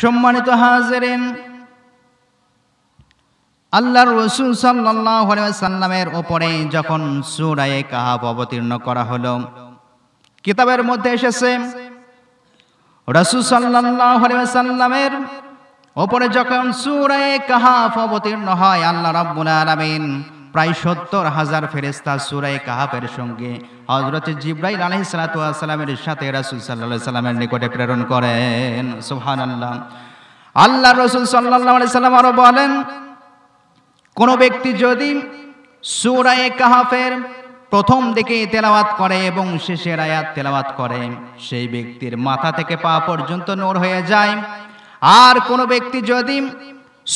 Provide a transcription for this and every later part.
সম্মানিত হাজিরিন, আল্লাহর রাসূল সাল্লাল্লাহু আলাইহি ওয়াসাল্লামের উপরে যখন সূরা কাহাফ অবতীর্ণ করা হলো, কিতাবের মধ্যে এসেছে রাসূল সাল্লাল্লাহু আলাইহি ওয়াসাল্লামের উপরে যখন সূরা কাহাফ অবতীর্ণ হয়, আল্লাহ রাব্বুল আলামিন প্রায় ৭০,০০০ ফেরেশতা সূরা কাহাফের সঙ্গে হযরত জিবরাইল আলাইহিস সালাতু ওয়াস সালামের সাথে রাসূল সাল্লাল্লাহু আলাইহি ওয়াসাল্লামের নিকটে প্রেরণ করেন। সুবহানাল্লাহ। আল্লাহর রাসূল সাল্লাল্লাহু আলাইহি ওয়াসাল্লাম আরো বলেন, কোন ব্যক্তি যদি সূরা কাহাফের প্রথম দিকে তেলাওয়াত করে এবং শেষের আয়াত তেলাওয়াত করে, সেই ব্যক্তির মাথা থেকে পা পর্যন্ত নূর হয়ে যায়। আর কোন ব্যক্তি যদি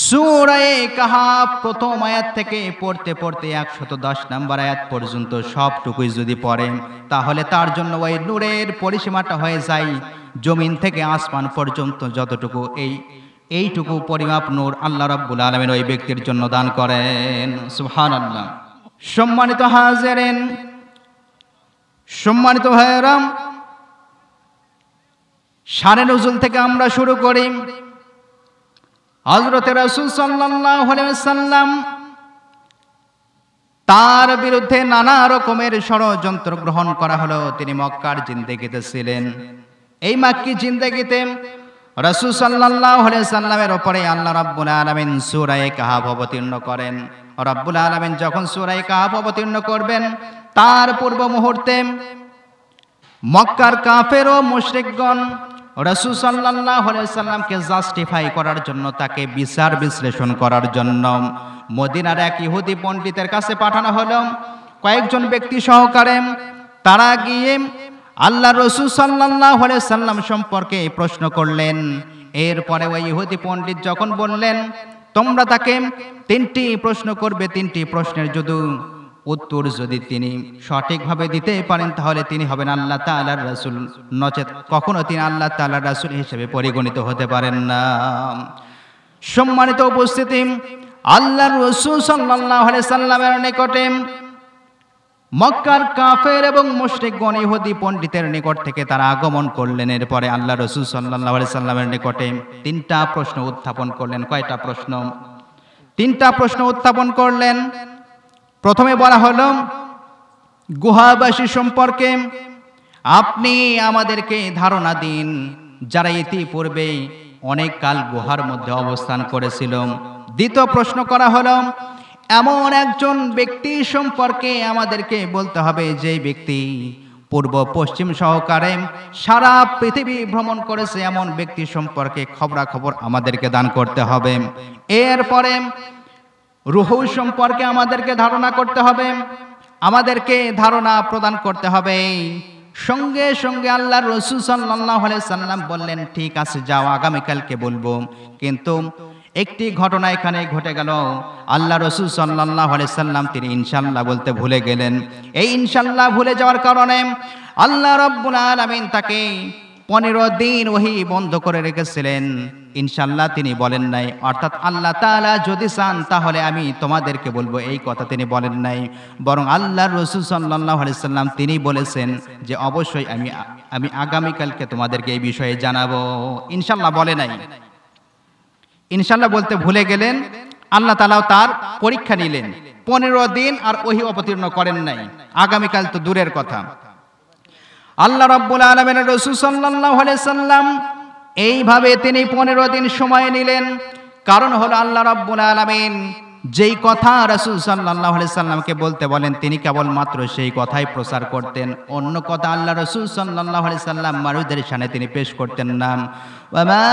সূরা কাহাফ প্রথম আয়াত থেকে পড়তে পড়তে ১১০ নম্বর আয়াত পর্যন্ত সবটুকুই যদি পড়ে, তাহলে তার জন্য ওই নূরের পরিসীমাটা হয়ে যায় জমিন থেকে আসমান পর্যন্ত যতটুকু, এইটুকু পরিমাপ নূর আল্লাহ রাব্বুল আলামিন ওই ব্যক্তির জন্য দান করেন। সুবহানাল্লাহ। সম্মানিত হাজিরিন, সম্মানিত ভাইয়েরা, শানে নুজুল থেকে আমরা শুরু করি। হযরত রাসূল সাল্লাল্লাহু আলাইহি ওয়াসাল্লাম তার বিরুদ্ধে নানা রকমের ষড়যন্ত্র গ্রহণ করা হলো। তিনি মক্কার জিন্দেগিতে ছিলেন। এই মাক্কি জিন্দেগিতে রাসূল সাল্লাল্লাহু আলাইহি ওয়াসাল্লামের উপরে আল্লাহ রাব্বুল আলামিন সূরা কাহাফ অবতীর্ণ করেন। রাব্বুল আলামিন যখন সূরা কাহাফ অবতীর্ণ করবেন, তার পূর্ব মুহূর্তে মক্কার কাফের ও মুশরিকগণ রাসূল সাল্লাল্লাহু আলাইহি ওয়াসাল্লামকে জাস্টিফাই করার জন্য, তাকে বিচার বিশ্লেষণ করার জন্য মদিনার এক ইহুদি পণ্ডিতের কাছে পাঠানো হলো। কয়েকজন ব্যক্তি সহকারে তারা গিয়ে আল্লাহ রাসূল সাল্লাল্লাহু আলাইহি ওয়াসাল্লাম সম্পর্কে প্রশ্ন করলেন। এরপরে ওই ইহুদি পণ্ডিত যখন বললেন, তোমরা তাকে ৩টি প্রশ্ন করবে, ৩টি প্রশ্নের উত্তর যদি তিনি সঠিকভাবে দিতে পারেন, তাহলে তিনি হবেন আল্লাহ তাআলার রাসূল, নচেত কখনো তিনি আল্লাহ তাআলার রাসূল হিসেবে পরিগণিত হতে পারেন না। সম্মানিত উপস্থিতি, আল্লাহর রাসূল সাল্লাল্লাহু আলাইহি ওয়াসাল্লামের নিকটে মক্কার কাফের এবং মুশরিকগণ ইহুদি পণ্ডিতের নিকট থেকে তারা আগমন করলেন। এরপরে আল্লাহ রাসূল সাল্লাল্লাহু আলাইহি ওয়াসাল্লামের নিকটে ৩টা প্রশ্ন উত্থাপন করলেন। কয়টা প্রশ্ন? ৩টা প্রশ্ন উত্থাপন করলেন। প্রথমে বলা হলো, গুহাবাসী সম্পর্কে আপনি আমাদেরকে ধারণা দিন, যারা ইতিপূর্বে অনেক কাল গুহার মধ্যে অবস্থান করেছিল। দ্বিতীয় প্রশ্ন করা হলো, এমন একজন ব্যক্তি সম্পর্কে আমাদেরকে বলতে হবে যে ব্যক্তি পূর্ব পশ্চিম সহকারে সারা পৃথিবী ভ্রমণ করেছে, এমন ব্যক্তি সম্পর্কে খবরাখবর আমাদেরকে দান করতে হবে। এরপরে রূহ সম্পর্কে আমাদেরকে ধারণা করতে হবে, আমাদেরকে ধারণা প্রদান করতে হবে। সঙ্গে সঙ্গে আল্লাহর রাসূল সাল্লাল্লাহু আলাইহি ওয়াসাল্লাম বললেন, ঠিক আছে, যাও, আগামীকালকে বলবো। কিন্তু একটি ঘটনা এখানে ঘটে গেল। আল্লাহ রাসূল সাল্লাল্লাহু আলাইহি ওয়াসাল্লাম তিনি ইনশাআল্লাহ বলতে ভুলে গেলেন। এই ইনশাআল্লাহ ভুলে যাওয়ার কারণে আল্লাহ রাব্বুল আলামিন তাকে 15 দিন ওহী বন্ধ করে রেখেছিলেন। ইনশাআল্লাহ তিনি বলেন নাই, অর্থাৎ আল্লাহ তাআলা যদি চান তাহলে আমি তোমাদেরকে বলবো, এই কথা তিনি বলেন নাই। বরং আল্লাহর রাসূল সাল্লাল্লাহু আলাইহি ওয়াসাল্লাম তিনি বলেছেন যে অবশ্যই আমি আগামীকালকে তোমাদেরকে এই বিষয়ে জানাবো। ইনশাআল্লাহ বলে নাই। ইনশাআল্লাহ বলতে ভুলে গেলেন। আল্লাহ তাআলাও তার পরীক্ষা নিলেন। 15 দিন আর ওহী অবতীর্ণ করেন নাই। আগামীকাল তো দূরের কথা। আল্লাহ রাব্বুল আলামিনের রাসূল সাল্লাল্লাহু আলাইহি ওয়াসাল্লাম এইভাবে তিনি 15 দিন সময় নিলেন। কারণ হলো আল্লাহ রাব্বুল আলামিন যেই কথা রাসূল সাল্লাল্লাহু আলাইহি ওয়াসাল্লামকে বলতে বলেন, তিনি কেবলমাত্র সেই কথাই প্রচার করতেন। অন্য কথা আল্লাহ রাসূল সাল্লাল্লাহু আলাইহি ওয়াসাল্লাম মানুষদের সামনে তিনি পেশ করতেন না। ওয়ামা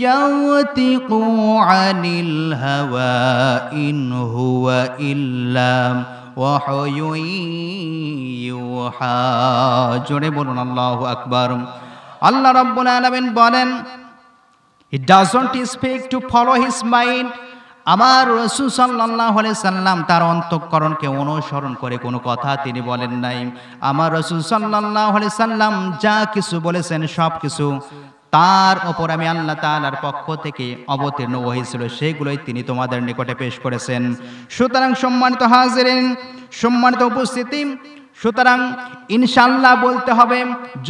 ইয়াতিকু আনিল হাওয়া ইন হুয়া ইল্লা ওয়াহয়ুন ইউহা। জোরে বলুন আল্লাহু আকবার। আল্লাহ রাব্বুল আলামিন বলেন, he doesn't speak to follow his mind। আমার রাসূল সাল্লাল্লাহু আলাইহি সাল্লাম তার অন্তঃকরণকে অনুসরণ করে কোনো কথা তিনি বলেন নাই। আমার রাসূল সাল্লাল্লাহু আলাইহি সাল্লাম যা কিছু বলেছেন সব কিছু তার উপর আমি আল্লাহ তাআলার পক্ষ থেকে অবতীর্ণ ওহী ছিল, সেগুলোই তিনি তোমাদের নিকটে পেশ করেছেন। সুতরাং সম্মানিত হাজিরিন, সম্মানিত উপস্থিতি, সুতরাং ইনশাআল্লাহ বলতে হবে।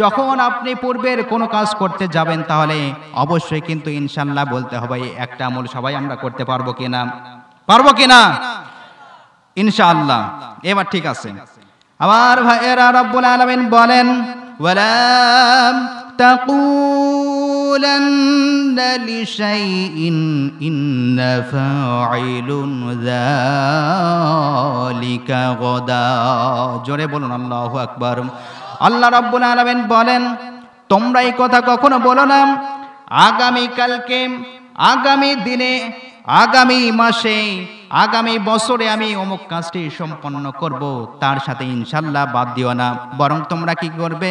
যখন আপনি পূর্বের কোনো কাজ করতে যাবেন তাহলে অবশ্যই কিন্তু ইনশাআল্লাহ বলতে হবে। একটা আমল সবাই আমরা করতে পারবো কিনা? পারবো কিনা? ইনশাআল্লাহ। এবার ঠিক আছে। আমার ভাইয়েরা, রব্বুল আলামিন বলেন, ওয়ালা তাকুলান্না লিশাইইন ইন্না ফাইলুন যালিকা গাদা। জোরে বলুন আল্লাহু আকবার। আল্লাহ রব্বুল আলামিন বলেন, তোমরা এই কথা কখনো বলো না আগামী কালকে, আগামী দিনে, আগামী মাসে, আগামী বছরে আমি অমুক কাজটি সম্পন্ন করব, তার সাথে ইনশাআল্লাহ বাদ দিও না। বরং তোমরা কি করবে?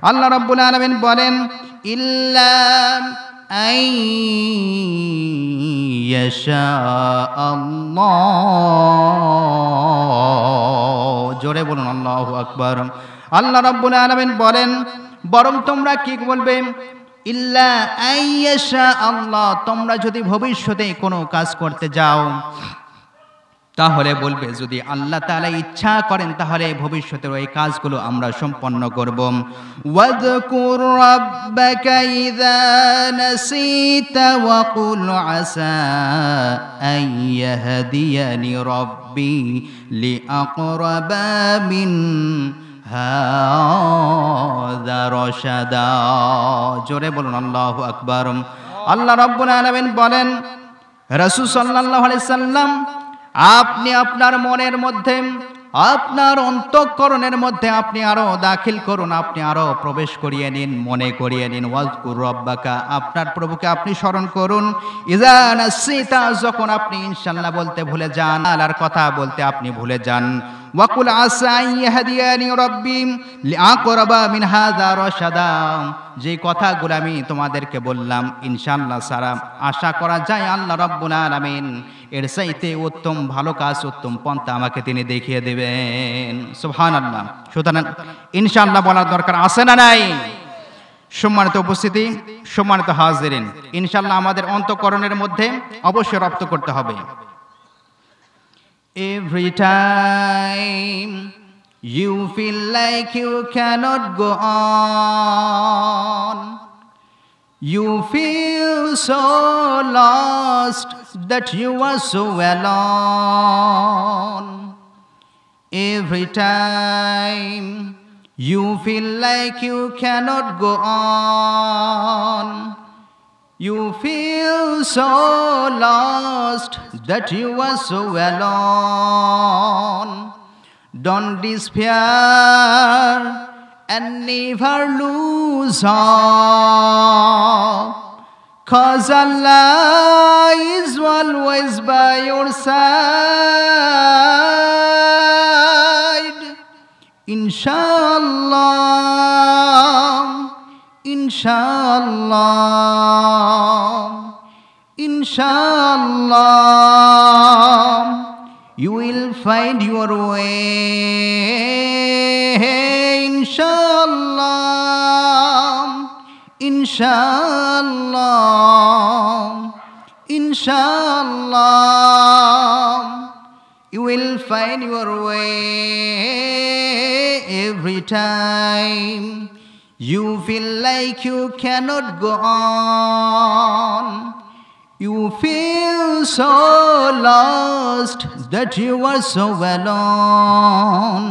আল্লাহ রাব্বুল আলামিন বলেন, ইল্লা আইয়াশা আল্লাহ। জোরে বলুন আল্লাহু আকবার। আল্লাহ রাব্বুল আলামিন বলেন, বরং তোমরা কি বলবে? ইল্লা আইয়াশা আল্লাহ। তোমরা যদি ভবিষ্যতে কোনো কাজ করতে যাও তাহলে বলবে যদি আল্লাহ তাআলা ইচ্ছা করেন তাহলে ভবিষ্যতের ওই কাজগুলো আমরা সম্পন্ন করব। ওয়াযকুর রাব্বাকা ইযা নাসিতা ওয়া কুল আসা আইয়াহদিয়ানি রাব্বি লিআকরাবা মিন হাযা রাশাদা। জোরে বলুন আল্লাহু আকবার। আল্লাহ রাব্বুল আলামিন বলেন, রাসূল সাল্লাল্লাহু আলাইহি সাল্লাম, আপনি আপনার মনের মধ্যে, আপনার অন্তঃকরণের মধ্যে আপনি আরো দাখিল করুন, আপনি আরো প্রবেশ করিয়ে নিন, মনে করিয়ে নিন। ওয়াজকুর রাব্বাকা, আপনার প্রভুকে আপনি স্মরণ করুন। ইযা নাসিতা, যখন আপনি ইনশাআল্লাহ বলতে ভুলে যান, আল্লাহর কথা বলতে আপনি ভুলে যান। ওয়াকুল আসা ইয়াহদিয়ানি রাব্বি লিআকরাবা মিন হাযা রাশাদা। যে কথাগুলো আমি তোমাদেরকে বললাম ইনশাআল্লাহ সারা আশা করা যায় আল্লাহ রাব্বুল আলামিন এর চাইতে উত্তম ভালো কাজ, উত্তম পন্থা আমাকে তিনি দেখিয়ে দেবেন। সুবহানাল্লাহ। সুতরাং ইনশাআল্লাহ বলার দরকার আছে না নাই? সম্মানিত উপস্থিতি, সম্মানিত হাজিরিন, ইনশাআল্লাহ আমাদের অন্তঃকরণের মধ্যে অবশ্যই রপ্ত করতে হবে। Every time you feel like you cannot go on, you feel so lost that you are so alone. Every time you feel like you cannot go on, you feel so lost that you are so alone. Don't despair and never lose hope, 'cause Allah is always by your side. Inshallah, inshallah, inshallah, you will find your way. Inshallah, inshallah, inshallah, you will find your way. Every time you feel like you cannot go on, you feel so lost that you are so alone.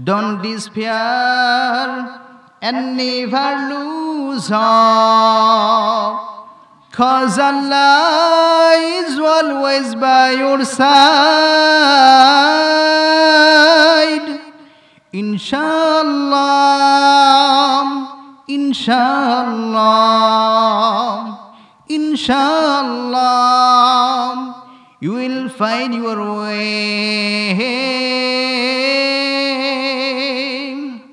Don't despair and never lose hope, 'cause Allah is always by your side. Inshallah, inshallah, inshallah, you will find your way.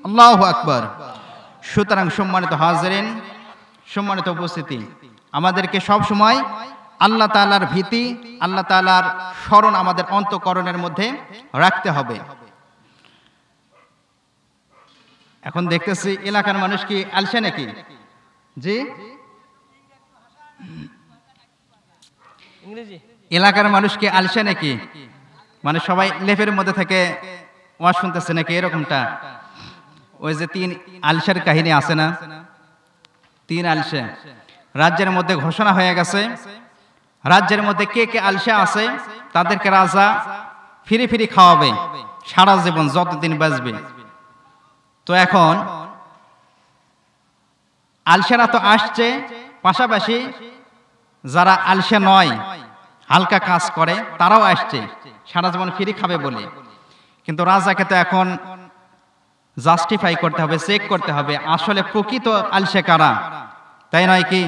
Allahu Akbar. সুতরাং সম্মানিত হাজিরিন, সম্মানিত উপস্থিতি, আমাদেরকে সব সময় আল্লাহ তাআলার ভীতি, আল্লাহ তাআলার স্মরণ আমাদের অন্তঃকরণের মধ্যে রাখতে হবে। এখন দেখতেছি এলাকার মানুষ কি আলসে নাকি? জি, এলাকার মানুষ কি আলসে নাকি? মানে সবাই লেপের মধ্যে থেকে ওয়াজ শুনতেছে নাকি এরকমটা? ওই যে 3 আলসের কাহিনী আছে না, 3 আলসে রাজ্যের মধ্যে ঘোষণা হয়ে গেছে, রাজ্যের মধ্যে কে কে আলসে আছে তাদেরকে রাজা ফিরি ফিরি খাওয়াবে সারা জীবন, যতদিন বাঁচবে। তো এখন আলসেরা তো আসছে, পাশাপাশি যারা আলসে নয়, হালকা কাজ করে, তারাও আসছে সারা জীবন ফিরি খাবে বলে। কিন্তু রাজাকে তো এখন জাস্টিফাই করতে হবে, চেক করতে হবে আসলে প্রকৃত আলসে কারা, তাই নয় কি?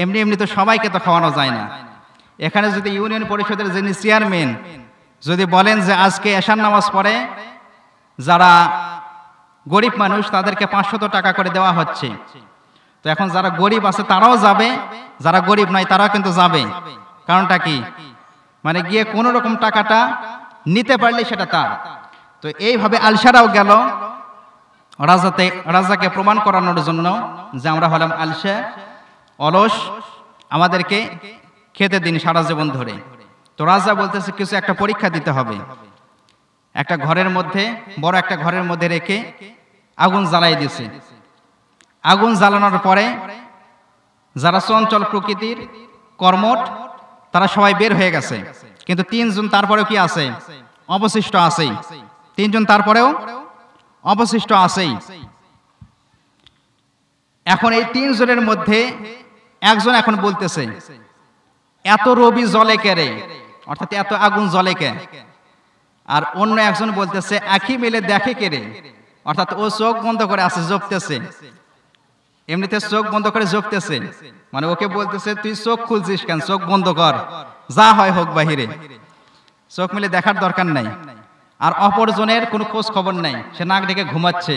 এমনি এমনি তো সবাইকে তো খাওয়ানো যায় না। এখানে যদি ইউনিয়ন পরিষদের যিনি চেয়ারম্যান যদি বলেন যে আজকে এশার নামাজ পড়ে যারা গরিব মানুষ তাদেরকে 500 টাকা করে দেওয়া হচ্ছে, তো এখন যারা গরিব আছে তারাও যাবে, যারা গরিব নয় তারাও কিন্তু যাবে। কারণটা কি? মানে গিয়ে কোনো রকম টাকাটা নিতে পারলে সেটা তার। তো এইভাবে আলসারাও গেল রাজাকে প্রমাণ করানোর জন্য যে আমরা হলাম আলসে, অলস, আমাদেরকে খেতে দিন সারা জীবন ধরে। তো রাজা বলতেছে কিছু একটা পরীক্ষা দিতে হবে। একটা ঘরের মধ্যে, বড় একটা ঘরের মধ্যে রেখে আগুন জ্বালাই দিয়েছে। আগুন জ্বালানোর পরে যারা চঞ্চল প্রকৃতির কর্মঠ তারা সবাই বের হয়ে গেছে, কিন্তু 3 জন তারপরেও কি আছে? অবশিষ্ট আছেই। 3 জন তারপরেও অবশিষ্ট আছেই। এখন এই 3 জনের মধ্যে একজন এখন বলতেছে এত রবি জ্বলে কে রে, অর্থাৎ এত আগুন জ্বলে কে? আর অন্য একজন বলতেছে আঁখি মেলে দেখে কে রে, অর্থাৎ ও চোখ বন্ধ করে আছে, জপতেছে, এমনিতে চোখ বন্ধ করে জপতেছে, মানে ওকে বলতেছে তুই চোখ খুলছিস কেন, চোখ বন্ধ কর, যা হয় হোক বাহিরে, চোখ মেলে দেখার দরকার নাই। আর অপরজনের কোনো খোঁজ খবর নাই, সে নাক ডেকে ঘুমাচ্ছে,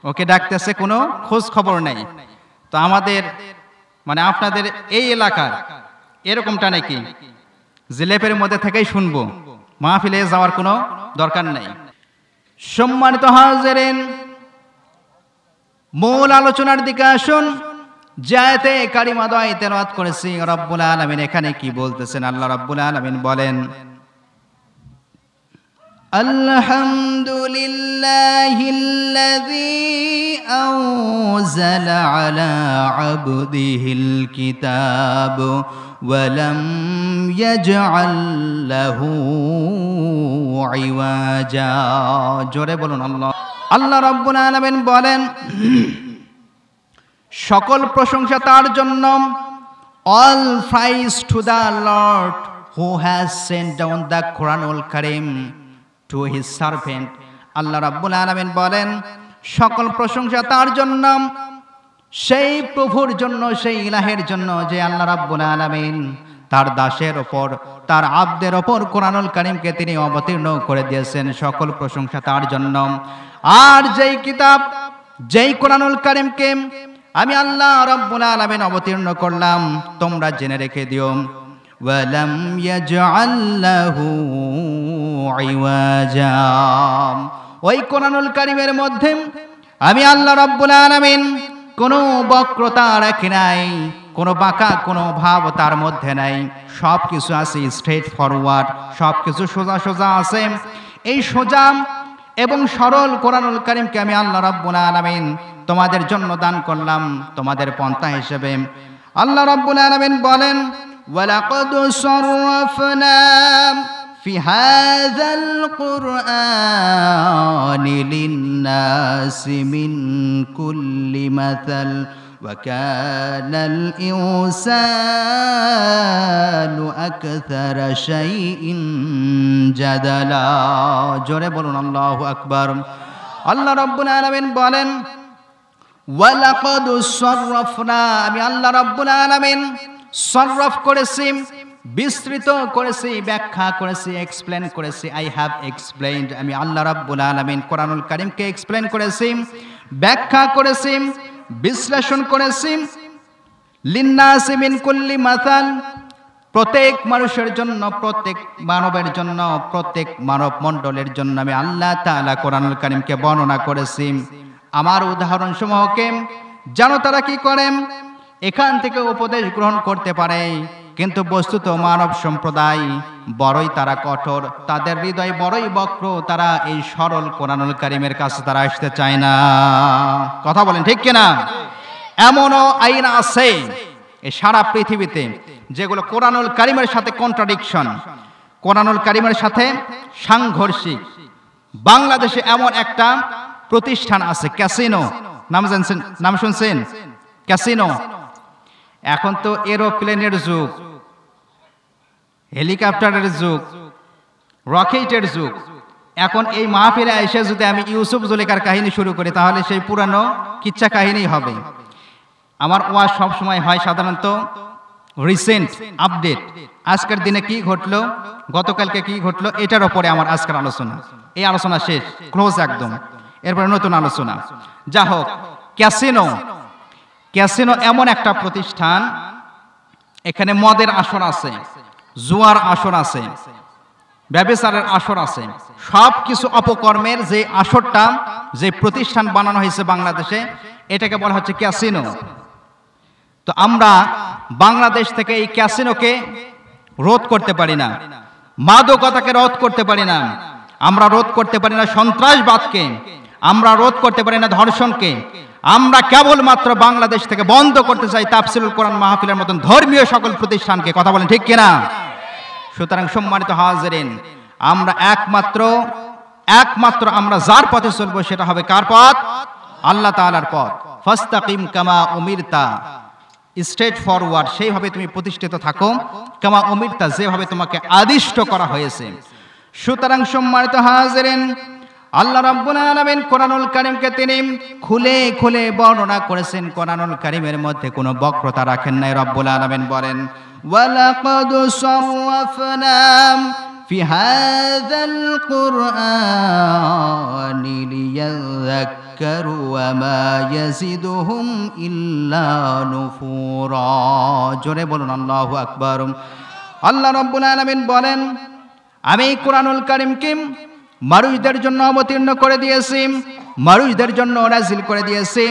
ওকে ডাকতেছে, কোনো খোঁজ খবর নাই। তো আমাদের মানে আপনাদের এই এলাকার এরকমটা নাকি যে লেপের মধ্যে থেকেই শুনবো, মাহফিলে যাওয়ার কোনো দরকার নাই। সম্মানিত হাজিরিন, মূল আলোচনার দিকে আসুন। জায়াতে কারিমা দয় তেলাওয়াত করেছি, রব্বুল আলামিন এখানে কি বলতেছেন? আল্লাহ রব্বুল আলামিন বলেন আলহামদুলিল্লাহিল্লাযী আনজালা আলা আবদিহিল কিতাব ওয়া লাম ইয়াজআল লাহু ইওয়াজা। জোরে বলুন আল্লাহ। আল্লাহ রাব্বুল আলামিন বলেন সকল প্রশংসা তার জন্য। All prize to the Lord who has Saint down the কোরআনুল কারীম টু হিজ সার্ভেন্ট। আল্লাহ রাব্বুল আলামিন বলেন সকল প্রশংসা তার জন্য, সেই প্রভুর জন্য, সেই ইলাহের জন্য যে আল্লাহ রাব্বুল আলামিন তার দাসের ওপর, তার আব্দের ওপর কোরআনুল কারীমকে তিনি অবতীর্ণ করে দিয়েছেন। সকল প্রশংসা তার জন্য। আর যেই কিতাব, যেই কোরআনুল কারীমকে আমি আল্লাহ রাব্বুল আলামিন অবতীর্ণ করলাম, তোমরা জেনে রেখে দিও ওয়ালাম ইয়াজআল লাহু ইওয়াজা, ওই কোরআনুল কারীমের মধ্যে আমি আল্লাহ রাব্বুল আলামিন কোনো বক্রতা রাখি নাই, কোনো বাঁকা কোনো ভাব তার মধ্যে নাই। সব কিছু আছে স্ট্রেট ফরওয়ার্ড, সব কিছু সোজা সোজা আছে। এই সোজা এবং সরল কোরআনুল কারীমকে আমি আল্লাহ রাব্বুল আলামিন তোমাদের জন্য দান করলাম, তোমাদের পন্থা হিসেবে। আল্লাহ রাব্বুল আলামিন বলেন ওয়ালাকাদ সাররাফনা ফি হাযাল কুরআনি লিন-নাসি মিন কুল্লি মাসাল ওয়া কানাল ইনসানু আকসারা শাইইন জাদালা। জোরে বলুন আল্লাহু আকবার। আল্লাহ রাব্বুল আলামিন বলেন ওয়ালাকাদ সাররাফনা, আমি আল্লাহ রাব্বুল আলামিন সরফ করেছি, বিস্তৃত করেছি, ব্যাখ্যা করেছি, এক্সপ্লেন করেছি। আই হ্যাভ এক্সপ্লেইনড, আমি আল্লাহ রাব্বুল আলামিন কোরআনুল কারীমকে এক্সপ্লেন করেছি, ব্যাখ্যা করেছি, বিশ্লেষণ করেছি। লিন্নাসি মিন কুল্লি মাসাল, প্রত্যেক মানুষের জন্য, প্রত্যেক মানবের জন্য, প্রত্যেক মানব মণ্ডলের জন্য আমি আল্লাহ তাআলা কোরআনুল কারীমকে বর্ণনা করেছি আমার উদাহরণসমূহকে, যেন তারা কি করেন, এখান থেকে উপদেশ গ্রহণ করতে পারে, কিন্তু বস্তুত মানব সম্প্রদায় বড়ই তারা কঠোর, তাদের হৃদয় বড়ই বক্র, তারা এই সরল কোরআনুল কারীমের কাছে তারা আসতে চায় না। কথা বলেন ঠিক কিনা? এমনও আইন আছে এই সারা পৃথিবীতে যেগুলো কোরআনুল কারীমের সাথে কন্ট্রাডিকশন, কোরআনুল কারীমের সাথে সাংঘর্ষিক। বাংলাদেশে এমন একটা প্রতিষ্ঠান আছে ক্যাসিনো, নাম শুনছেন? ক্যাসিনো। এখন তো এরোপ্লেনের যুগ, হেলিকপ্টারের যুগ, রকেটের যুগ। এখন এই মাহফিলে এসে যদি আমি ইউসুফ জুলেখার কাহিনী শুরু করি তাহলে সেই পুরানো কিচ্ছা কাহিনী হবে। আমার ওয়াজ সব সময় হয় সাধারণত রিসেন্ট আপডেট, আজকের দিনে কি ঘটলো, গতকালকে কি ঘটলো, এটার উপরে আমার আজকের আলোচনা। এই আলোচনা শেষ, ক্লোজ একদম, এরপরে নতুন আলোচনা। যা হোক, ক্যাসিনো, ক্যাসিনো এমন একটা প্রতিষ্ঠান, এখানে মদের আসর আছে, জুয়ার আসর আছে, ব্যভিচারের আসর আছে, সব কিছু অপকর্মের যে আসরটা, যে প্রতিষ্ঠান বানানো হয়েছে বাংলাদেশে, এটাকে বলা হচ্ছে ক্যাসিনো। তো আমরা বাংলাদেশ থেকে এই ক্যাসিনোকে রোধ করতে পারি না, মাদকতাকে রোধ করতে পারি না, আমরা রোধ করতে পারি না সন্ত্রাসবাদকে, আমরা রোধ করতে পারি না ধর্ষণকে। আমরা কেবলমাত্র বাংলাদেশ থেকে বন্ধ করতে চাই তাফসীরুল কোরআন মাহফিলের মতন ধর্মীয় সকল প্রতিষ্ঠানকে। কথা বলেন ঠিক কিনা? সুতরাং সম্মানিত হাজিরিন, আমরা একমাত্র আমরা যার পথে চলবো সেটা হবে কার পথ? আল্লাহ তাআলার পথ। ফাস্তাকিম কামা উমিরতা, স্ট্রেট ফরওয়ার্ড, সেইভাবে তুমি প্রতিষ্ঠিত থাকো। কামা উমিরতা, যেভাবে তোমাকে আদিষ্ট করা হয়েছে। সুতরাং সম্মানিত হাজিরিন, আল্লাহ রাব্বুল আলামিন কোরআনুল কারীমকে তিনি খুলে খুলে বর্ণনা করেছেন। কোরআনুল কারীমের মধ্যে কোনো বক্রতা রাখেন নাই। রব্বুল আলামিন বলেন, ওয়ালাকাদ সাররাফনা ফি হাযাল কুরআনি লিয়াযাক্কারু ওয়া মা ইয়াজিদুহুম ইল্লা নুফুরা। জোরে বলুন আল্লাহু আকবার। আল্লাহ রাব্বুল আলামিন বলেন, আমি কোরআনুল কারীমকে মানুষদের জন্য অবতীর্ণ করে দিয়েছি, মানুষদের জন্য নাযিল করে দিয়েছি,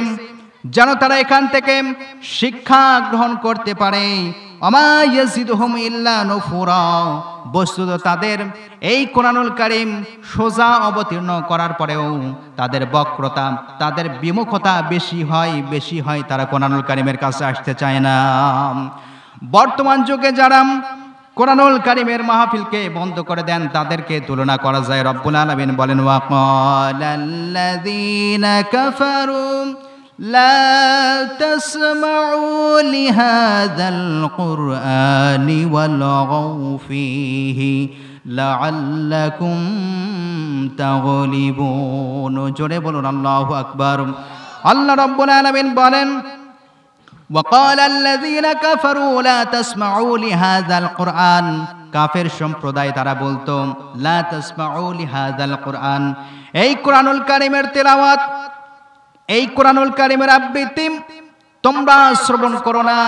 যেন তারা এখান থেকে শিক্ষা গ্রহণ করতে পারে। ওমা ইয়াজিদুহুম ইল্লা নুফুরা, বস্তুত তাদের এই কোরআনুল কারীম সোজা অবতীর্ণ করার পরেও তাদের বক্রতা, তাদের বিমুখতা বেশি হয়, তারা কোরআনুল কারীমের কাছে আসতে চায় না। বর্তমান যুগে যারা কোরআনুল কারীমের মাহফিলকে বন্ধ করে দেন তাদেরকে তুলনা করা যায়। রব্বুল আলামিন বলেন, ওয়াকালাল্লাযীনা কাফারু লা তাসমাউ লিহাযাল কুরআনি ওয়ালগাউ ফীহি লাআল্লাকুম তাগলিবুন। জোরে বলুন আল্লাহু আকবার। আল্লাহ রাব্বুল আলামিন বলেন, وقال الذين كفروا لا تسمعوا لهذا القرآن, কাফের সম্প্রদায় তারা বলতো লা তাসমাউ লিহাযাল কুরআন, এই কোরআনুল কারীমের তেলাওয়াত, এই কোরআনুল কারীমের আবৃত্তি তোমরা শ্রবণ করো না,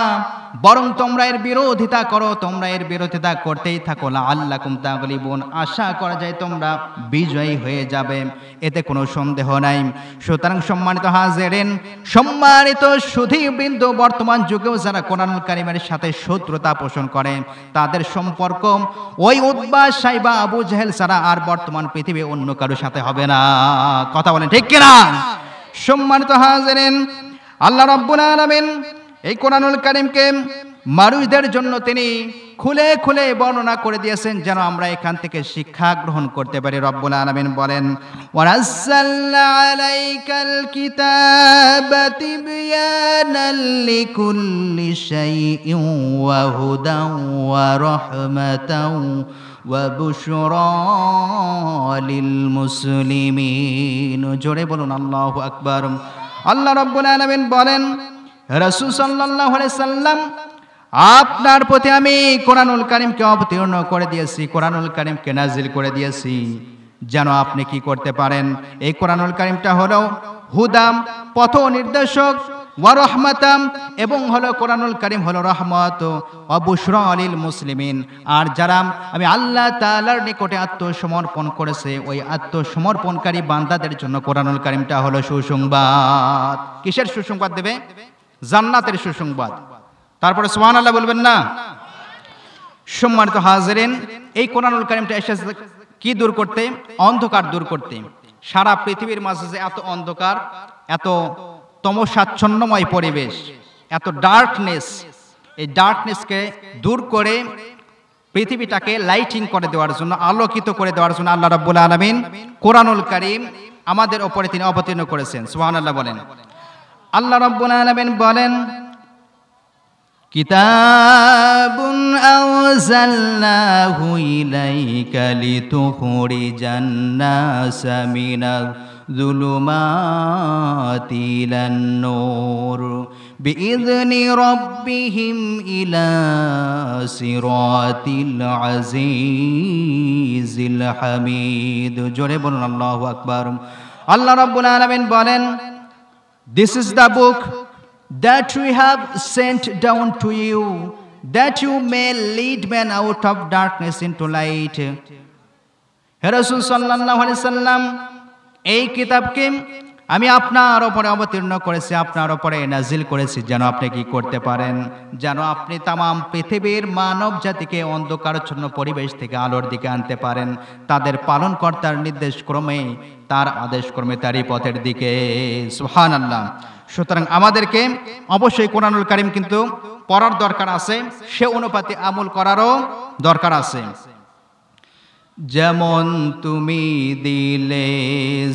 বরং তোমরা এর বিরোধিতা করো, তোমরা এর বিরোধিতা করতেই থাকো। লাআল্লাকুম তাগলিবুন, আশা করা যায় তোমরা বিজয়ী হয়ে যাবে, এতে কোনো সন্দেহ নাই। সুতরাং সম্মানিত হাজিরিন, সম্মানিত সুধীবৃন্দ, বর্তমান যুগেও যারা কোরআনুল কারীমের সাথে শত্রুতা পোষণ করে তাদের সম্পর্ক ওই উতবা সাইবা আবু জেহেল ছাড়া আর বর্তমান পৃথিবী অন্য কারোর সাথে হবে না। কথা বলেন ঠিক কিনা? সম্মানিত হাজিরিন, আল্লাহ রাব্বুল আলামিন এই কোরআনুল কারীমকে মানুষদের জন্য তিনি খুলে খুলে বর্ণনা করে দিয়েছেন যেন আমরা এখান থেকে শিক্ষা গ্রহণ করতে পারি। রব্বুল আলামিন বলেন, ওয়ানাজ্জালনা আলাইকাল কিতাবা তিবয়ানাল লিকুল্লি শাইইন ওয়া হুদান ওয়া রাহমাতান ওয়া বুশরা লিল মুসলিমিন। জোরে বলুন আল্লাহু আকবার। আল্লাহ রাব্বুল আলামিন বলেন, রাসূল সাল্লাল্লাহু আলাইহি সাল্লাম, আপনার প্রতি আমি কোরআনুল কারীমকে অবতীর্ণ করে দিয়েছি, কোরআনুল কারীমকে নাযিল করে দিয়েছি যেন আপনি কি করতে পারেন। এই কোরআনুল কারীমটা হলো হুদাম, পথ নির্দেশক, ওয়া রাহমাতাম, এবং হলো কোরআনুল কারীম হলো রহমত, ওয়া বুশরা লিল মুসলিমিন, আর যারা আমি আল্লাহ তাআলার নিকটে আত্মসমর্পণ করেছে ওই আত্মসমর্পণকারী বান্দাদের জন্য কোরআনুল কারীমটা হলো সুসংবাদ। কিসের সুসংবাদ দেবে? জান্নাতের সুসংবাদ। তারপরে সুবহানাল্লাহ বলবেন না? সম্মানিত হাজিরিন, এই কোরআনুল কারীমটা এসেছে কি দূর করতে? অন্ধকার দূর করতে। সারা পৃথিবীর মাঝে যে এত অন্ধকার, এত তমসাচ্ছন্নময় পরিবেশ, এত ডার্কনেস, এই ডার্কনেসকে দূর করে পৃথিবীটাকে লাইটিং করে দেওয়ার জন্য, আলোকিত করে দেওয়ার জন্য আল্লাহ রাব্বুল আলামিন কোরআনুল কারীম আমাদের উপরে তিনি অবতীর্ণ করেছেন। সুবহানাল্লাহ বলেন। আল্লাহ রাব্বুল আলামিন বলেন, কিতাবুন আনজালনাহু ইলাইকা লিতুখরিজান নাসা মিনাজ যুলুমাতি ইলান নূর বিইذনি রাব্বিহিম ইলা সিরাতিল আজিজিল হামিদ। জোরে বলুন আল্লাহু আকবার। আল্লাহ রাব্বুল আলামিন বলেন, This is the book that we have sent down to you, that you may lead men out of darkness into light. হে রাসূল সাল্লাল্লাহু আলাইহি সাল্লাম, এই কিতাবকে আমি আপনার উপরে অবতীর্ণ করেছি, আপনার উপরে নাজিল করেছি, যেন আপনি কি করতে পারেন, যেন আপনি তামাম পৃথিবীর মানব জাতিকে অন্ধকারাচ্ছন্ন পরিবেশ থেকে আলোর দিকে আনতে পারেন, তাদের পালনকর্তার নির্দেশ ক্রমে, তার আদেশ ক্রমে, তারই পথের দিকে। সুবহানাল্লাহ। সুতরাং আমাদেরকে অবশ্যই কোরআনুল কারীম কিন্তু পড়ার দরকার আছে, সে অনুপাতে আমল করারও দরকার আছে। যেমন তুমি দিলে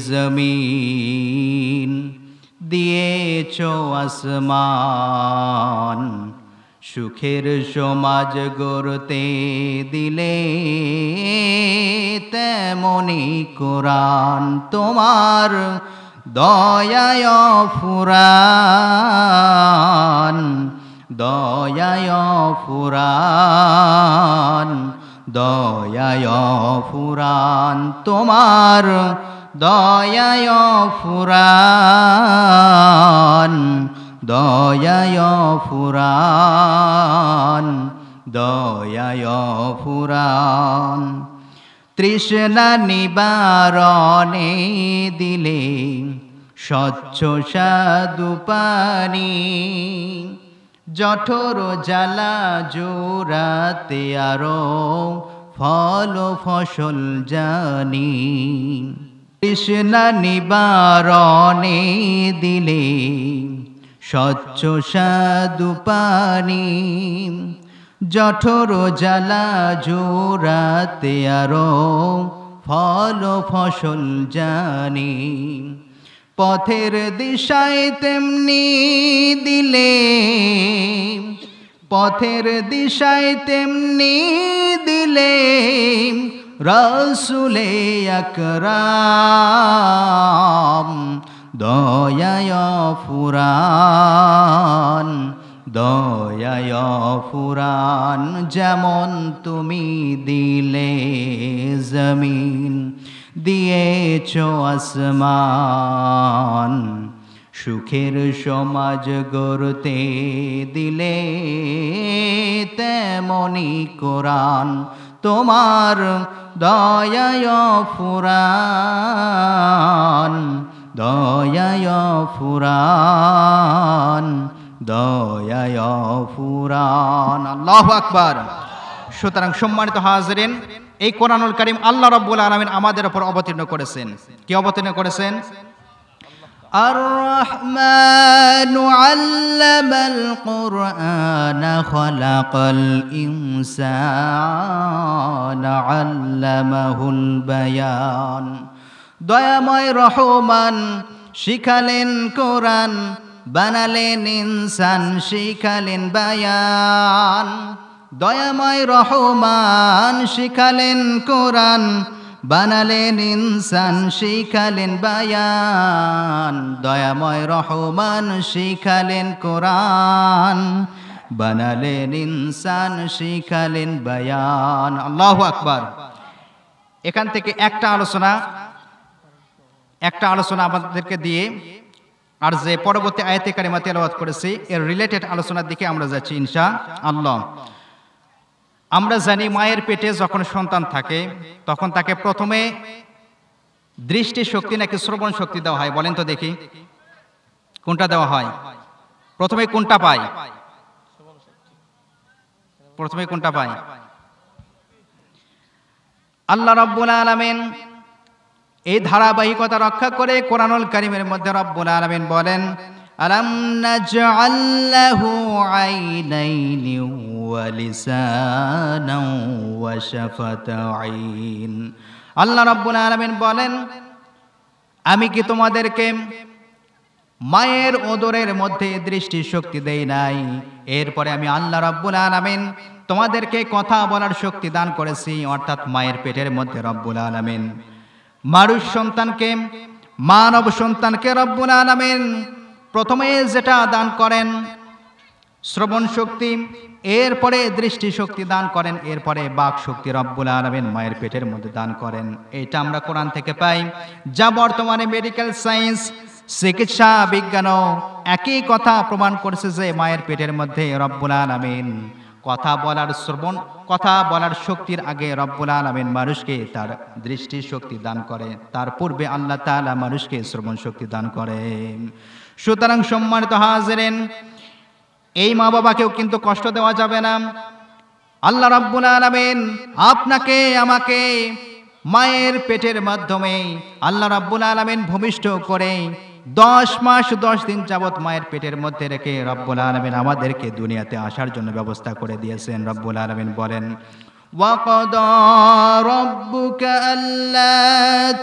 জমিন, দিয়েছ আসমান, সুখের সমাজ গড়তে দিলে তেমনি কোরআন তোমার দয়ায় ফুরান, দয়ায় ফুরান, দয়ায় ফুরান তোমার দয়ায় ফুরান, দয়ায় ফুরান, দয়ায় ফুরান। তৃষ্ণা নিবারণে দিলে স্বচ্ছ সাধু পানি, জঠর জ্বালা জোড়াতে আরো ফল ফসল জানি। তৃষ্ণা নিবারণে দিলে স্বচ্ছ সাধু পানি, জঠর জ্বালা জোড়াতে আরো ফল ফসল জানি। পথের দিশায় তেমনি দিলে, পথের দিশায় তেমনি দিলে রাসূলে আকরাম দয়ায় ফুরান, দয়ায় ফুরান। যেমন তুমি দিলে জমিন, দিয়েছ আসমান, সুখের সমাজ গড়তে দিলে তেমনি কোরআন তোমার দয়ায় ফুরান, দয়ায় ফুরান, দয়ায় ফুরান। আল্লাহু আকবার। সুতরাং সম্মানিত হাজিরিন, এই কোরআনুল কারীম আল্লাহ রাব্বুল আলামিন আমাদের উপর অবতীর্ণ করেছেন। কি অবতীর্ণ করেছেন? আর-রাহমানু আল্লামাল কুরআনা খালাকাল ইনসানা আল্লামাহুল বায়ান। দয়াময় রহমান শিখালেন কোরআন, বানালেন ইনসান শিখালেন বায়ান। দয়াময় রহমান শিখালেন কোরআন, বানালেন ইনসান শিখালেন বায়ান। দয়াময় রহমান শিখালেন কোরআন, বানালেন ইনসান শিখালেন বায়ান। আল্লাহু আকবার। এখান থেকে একটা আলোচনা আমাদেরকে দিয়ে, আর যে পরবর্তী আয়াতে কারিমা তেলাওয়াত করেছি এর রিলেটেড আলোচনার দিকে আমরা যাচ্ছি ইনশাআল্লাহ। আমরা জানি মায়ের পেটে যখন সন্তান থাকে তখন তাকে প্রথমে দৃষ্টি শক্তি নাকি শ্রবণ শক্তি দেওয়া হয়? বলেন তো দেখি, কোনটা দেওয়া হয়? প্রথমে কোনটা পায়? প্রথমে কোনটা পায়? আল্লাহ রাব্বুল আলামিন এই ধারাবাহিকতা রক্ষা করে কোরআনুল কারীমের মধ্যে রাব্বুল আলামিন বলেন, আলাম নাজআল লাহু আইনাইনি ওয়া লিসানাও ওয়া শাফাতাইন। আল্লাহ রাব্বুল আলামিন বলেন, আমি কি তোমাদেরকে মায়ের ওদরের মধ্যে দৃষ্টি শক্তি দেই নাই? এরপরে আমি আল্লাহ রাব্বুল আলামিন তোমাদেরকে কথা বলার শক্তি দান করেছি, অর্থাৎ মায়ের পেটের মধ্যে রব্বুল আলামিন মানব সন্তানকে রব্বুল আলামিন প্রথমে যেটা দান করেন শ্রবণ শক্তি, এরপরে দৃষ্টি শক্তি দান করেন, এরপরে বাক শক্তি রব্বুল আলামিন মায়ের পেটের মধ্যে দান করেন। এটা আমরা কোরআন থেকে পাই, যা বর্তমানে মেডিকেল সায়েন্স চিকিৎসা বিজ্ঞানও একই কথা প্রমাণ করেছে যে মায়ের পেটের মধ্যে রব্বুল আলামিন কথা বলার শক্তির আগে রব্বুল আলামিন মানুষকে তার দৃষ্টি শক্তি দান করে, তার পূর্বে আল্লাহ তাআলা মানুষকে শ্রবণ শক্তি দান করে। সুতরাং সম্মানিত হাজিরিন, এই মা বাবাকেও কিন্তু কষ্ট দেওয়া যাবে না। আল্লাহ রাব্বুল আলামিন আপনাকে আমাকে মায়ের পেটের মাধ্যমে আল্লাহ রাব্বুল আলামিন ভূমিষ্ঠ করে 10 মাস 10 দিন যাবত মায়ের পেটের মধ্যে রেখে রব্বুল আলামিন আমাদেরকে দুনিয়াতে আসার জন্য ব্যবস্থা করে দিয়েছেন। রব্বুল আলামিন বলেন, ওয়া ক্বাদা রাব্বুকা আল্লা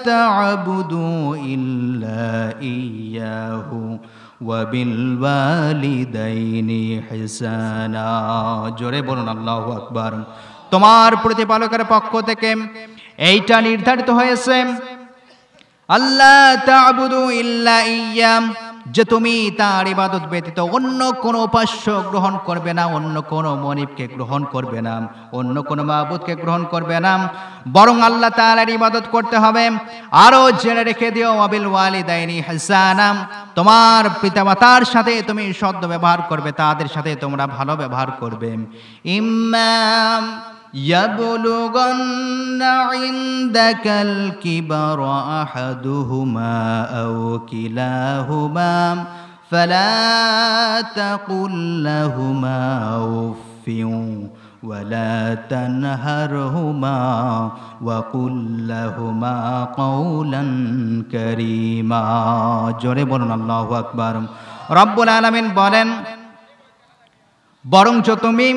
তা'বুদু ইল্লা ইয়্যাহু ওয়া বিল ওয়ালিদাইনি ইহসানা। জোরে বলুন আল্লাহু আকবার। তোমার প্রতিপালকের পক্ষ থেকে এইটা নির্ধারিত হয়েছে, আল্লাহ তা'বুদু ইল্লা ইয়্যা, যে তুমি তার ইবাদত ব্যতীত অন্য কোনো উপাস্য গ্রহণ করবে না, অন্য কোনো মনিবকে গ্রহণ করবে না, অন্য কোনো মাবুদকে গ্রহণ করবে না, বরং আল্লাহ তাআলার ইবাদত করতে হবে। আরো জেনে রেখে দিও, ওয়াবিল ওয়ালিদাইনি ইহসানা, তোমার পিতামাতার সাথে তুমি সদ্য ব্যবহার করবে, তাদের সাথে তোমরা ভালো ব্যবহার করবে। ইম্মাম يبلغن عندك الكبر أحدهما أو كلاهما فلا تقل لهما أف ولا تنهرهما وقل لهما قولا كريما। জোরে বলুন আল্লাহু আকবার। রব্বুল আলামিন বলেন, বরঞ্চ তুমি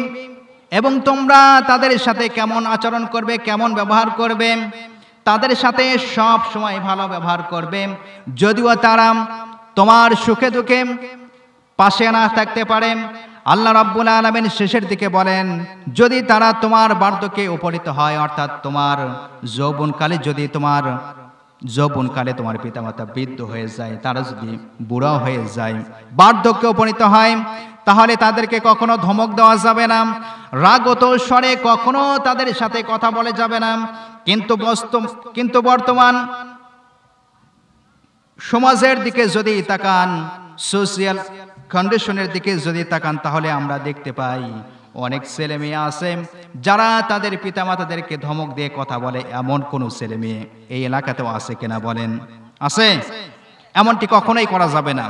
এবং তোমরা তাদের সাথে কেমন আচরণ করবে, কেমন ব্যবহার করবে, তাদের সাথে সব সময় ভালো ব্যবহার করবে। যদিও তারা তোমার সুখে দুঃখে পাশে না থাকতে পারে। আল্লাহ রাব্বুল আলামিন শেষের দিকে বলেন, যদি তারা তোমার বার্ধক্যে উপনীত হয়, অর্থাৎ তোমার যৌবনকালে যদি তোমার পিতামাতা বৃদ্ধ হয়ে যায়, তারা যদি বুড়া হয়ে যায়, বার্ধক্যে উপনীত হয়, তাহলে তাদেরকে কখনো ধমক দেওয়া যাবে না, রাগত স্বরে কখনো তাদের সাথে কথা বলে যাবে না। কিন্তু বর্তমান সমাজের দিকে যদি তাকান, সোশিয়াল কন্ডিশনের দিকে যদি তাকান, তাহলে আমরা দেখতে পাই অনেক ছেলে মেয়ে আছে যারা তাদের পিতামাতাদেরকে ধমক দিয়ে কথা বলে। এমন কোন ছেলে মেয়ে এই এলাকাতেও আছে কিনা বলেন? আছে? এমনটি কখনোই করা যাবে না।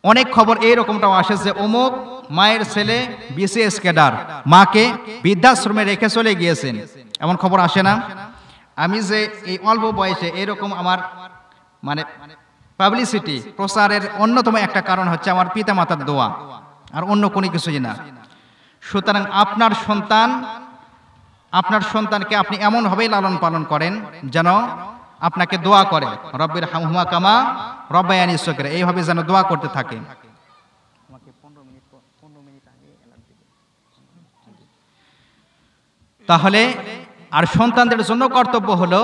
অনেক খবর এইরকমটাও আসে যে অমুক মায়ের ছেলে বিসিএস ক্যাডার, মাকে বৃদ্ধাশ্রমে রেখে চলে গিয়েছেন, এমন খবর আসে না? আমি যে এই অল্প বয়সে এরকম আমার মানে পাবলিসিটি প্রচারের অন্যতম একটা কারণ হচ্ছে আমার পিতামাতার দোয়া, আর অন্য কোনো কিছুই না। সুতরাং আপনার সন্তানকে আপনি এমনভাবেই লালন পালন করেন যেন আপনাকে দোয়া করে, রব্বির হামহুমা কামা রব্বায়ানি সগীরা, এইভাবে যেন দোয়া করতে থাকে। তাহলে আর সন্তানদের জন্য কর্তব্য হলো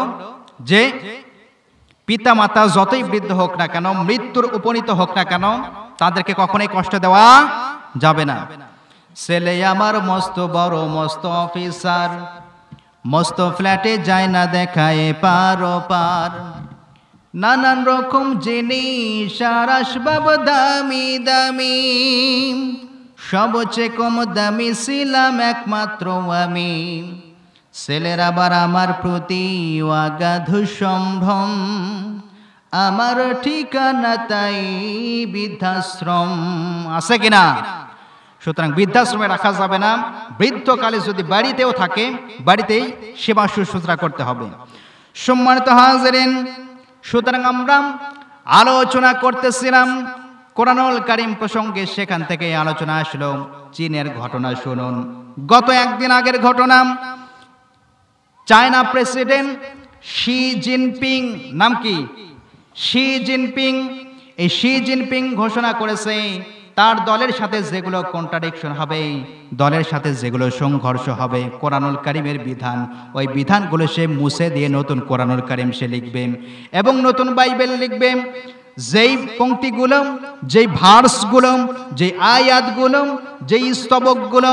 যে পিতা মাতা যতই বৃদ্ধ হোক না কেন, মৃত্যুর উপনীত হোক না কেন, তাদেরকে কখনোই কষ্ট দেওয়া যাবে না। ছেলে আমার মস্ত বড় মস্ত অফিসার, মস্ত ফ্ল্যাটে যায় না দেখায় পার, নানান রকম জিনিস আর আসবাব দামি দামি, সবচেয়ে কম দামি ছিলাম একমাত্র আমি। ছেলের আবার আমার প্রতি অগাধ সম্ভ্রম, আমার ঠিকানা তাই বৃদ্ধাশ্রম। আছে কিনা? সুতরাং বৃদ্ধাশ্রমে রাখা যাবে না, বৃদ্ধকালে যদি বাড়িতেও থাকে বাড়িতেই সেবা শুশ্রূষা করতে হবে। সম্মানিত হাজিরিন, সুতরাং আমরা আলোচনা করতেছিলাম কোরআনুল কারীম প্রসঙ্গে, সেখান থেকে আলোচনা আসলো চীনের ঘটনা। শুনুন, গত একদিন আগের ঘটনা। চায়না প্রেসিডেন্ট শি জিনপিং, নাম কি? Xi Jinping. এই শি জিনপিং ঘোষণা করেছে তার দলের সাথে যেগুলো কন্ট্রাডিকশন হবে, দলের সাথে যেগুলো সংঘর্ষ হবে, কোরআনুল কারীমের বিধান, ওই বিধানগুলো সে মুছে দিয়ে নতুন কোরআনুল কারীম সে লিখবে এবং নতুন বাইবেল লিখবে। যেই পংক্তিগুলো, যেই ভার্সগুলো, যেই আয়াতগুলো, যেই স্তবকগুলো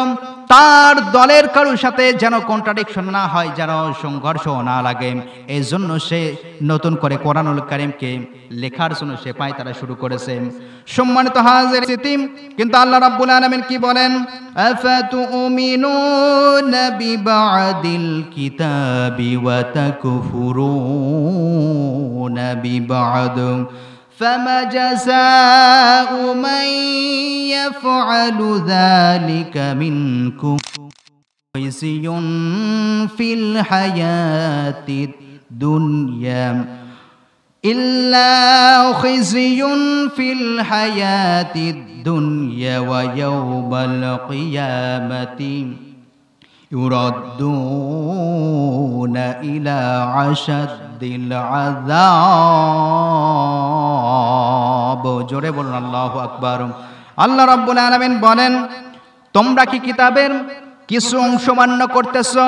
তার দলের কারোর সাথে যেন কন্ট্রাডিকশন না হয়, যেন সংঘর্ষ না লাগে, এই জন্য সে নতুন করে কোরআনুল কারীমকে লেখার জন্য সে পায়তারা শুরু করেছে। সম্মানিত হাজিরিন, কিন্তু আল্লাহ রাব্বুল আলামিন কি বলেন? আফাতুমিনুনা বিবাদিল কিতাবি ওয়া তাকফুরুনা বিবাদ فما جزاء من يفعل ذلك منكم خزي في الحياة الدنيا إلا خزي في الحياة الدنيا ويوم القيامة يردون إلى أشد العذاب। জোরে বলুন আল্লাহু আকবার। আল্লাহ রাব্বুল আলামিন বলেন, তোমরা কি কিতাবের কিছু অংশ মান্য করতেছো?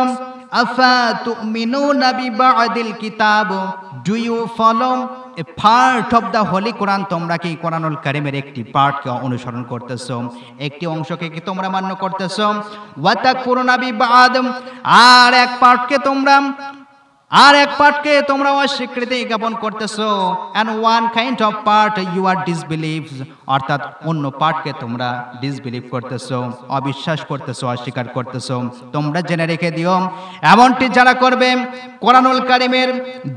আফাতুমিনুনা বিবাদিল কিতাব, do you follow a part of the holy Quran? তোমরা কি কোরআনুল কারীমের একটি পার্টকে অনুসরণ করতেছো, একটি অংশকে কি তোমরা মান্য করতেছো? ওয়া তাকফুরুনা বিবাদ, আর এক পার্টকে তোমরা অস্বীকৃতি জ্ঞাপন করতেছো। and one kind of part you are disbelieves, অর্থাৎ অন্য পার্টকে তোমরা ডিসবিলিভ করতেছো, অবিশ্বাস করতেছো, অস্বীকার করতেছো। তোমরা জেনে রেখে দিও, এমনটি যারা করবে কোরআনুল কারীমের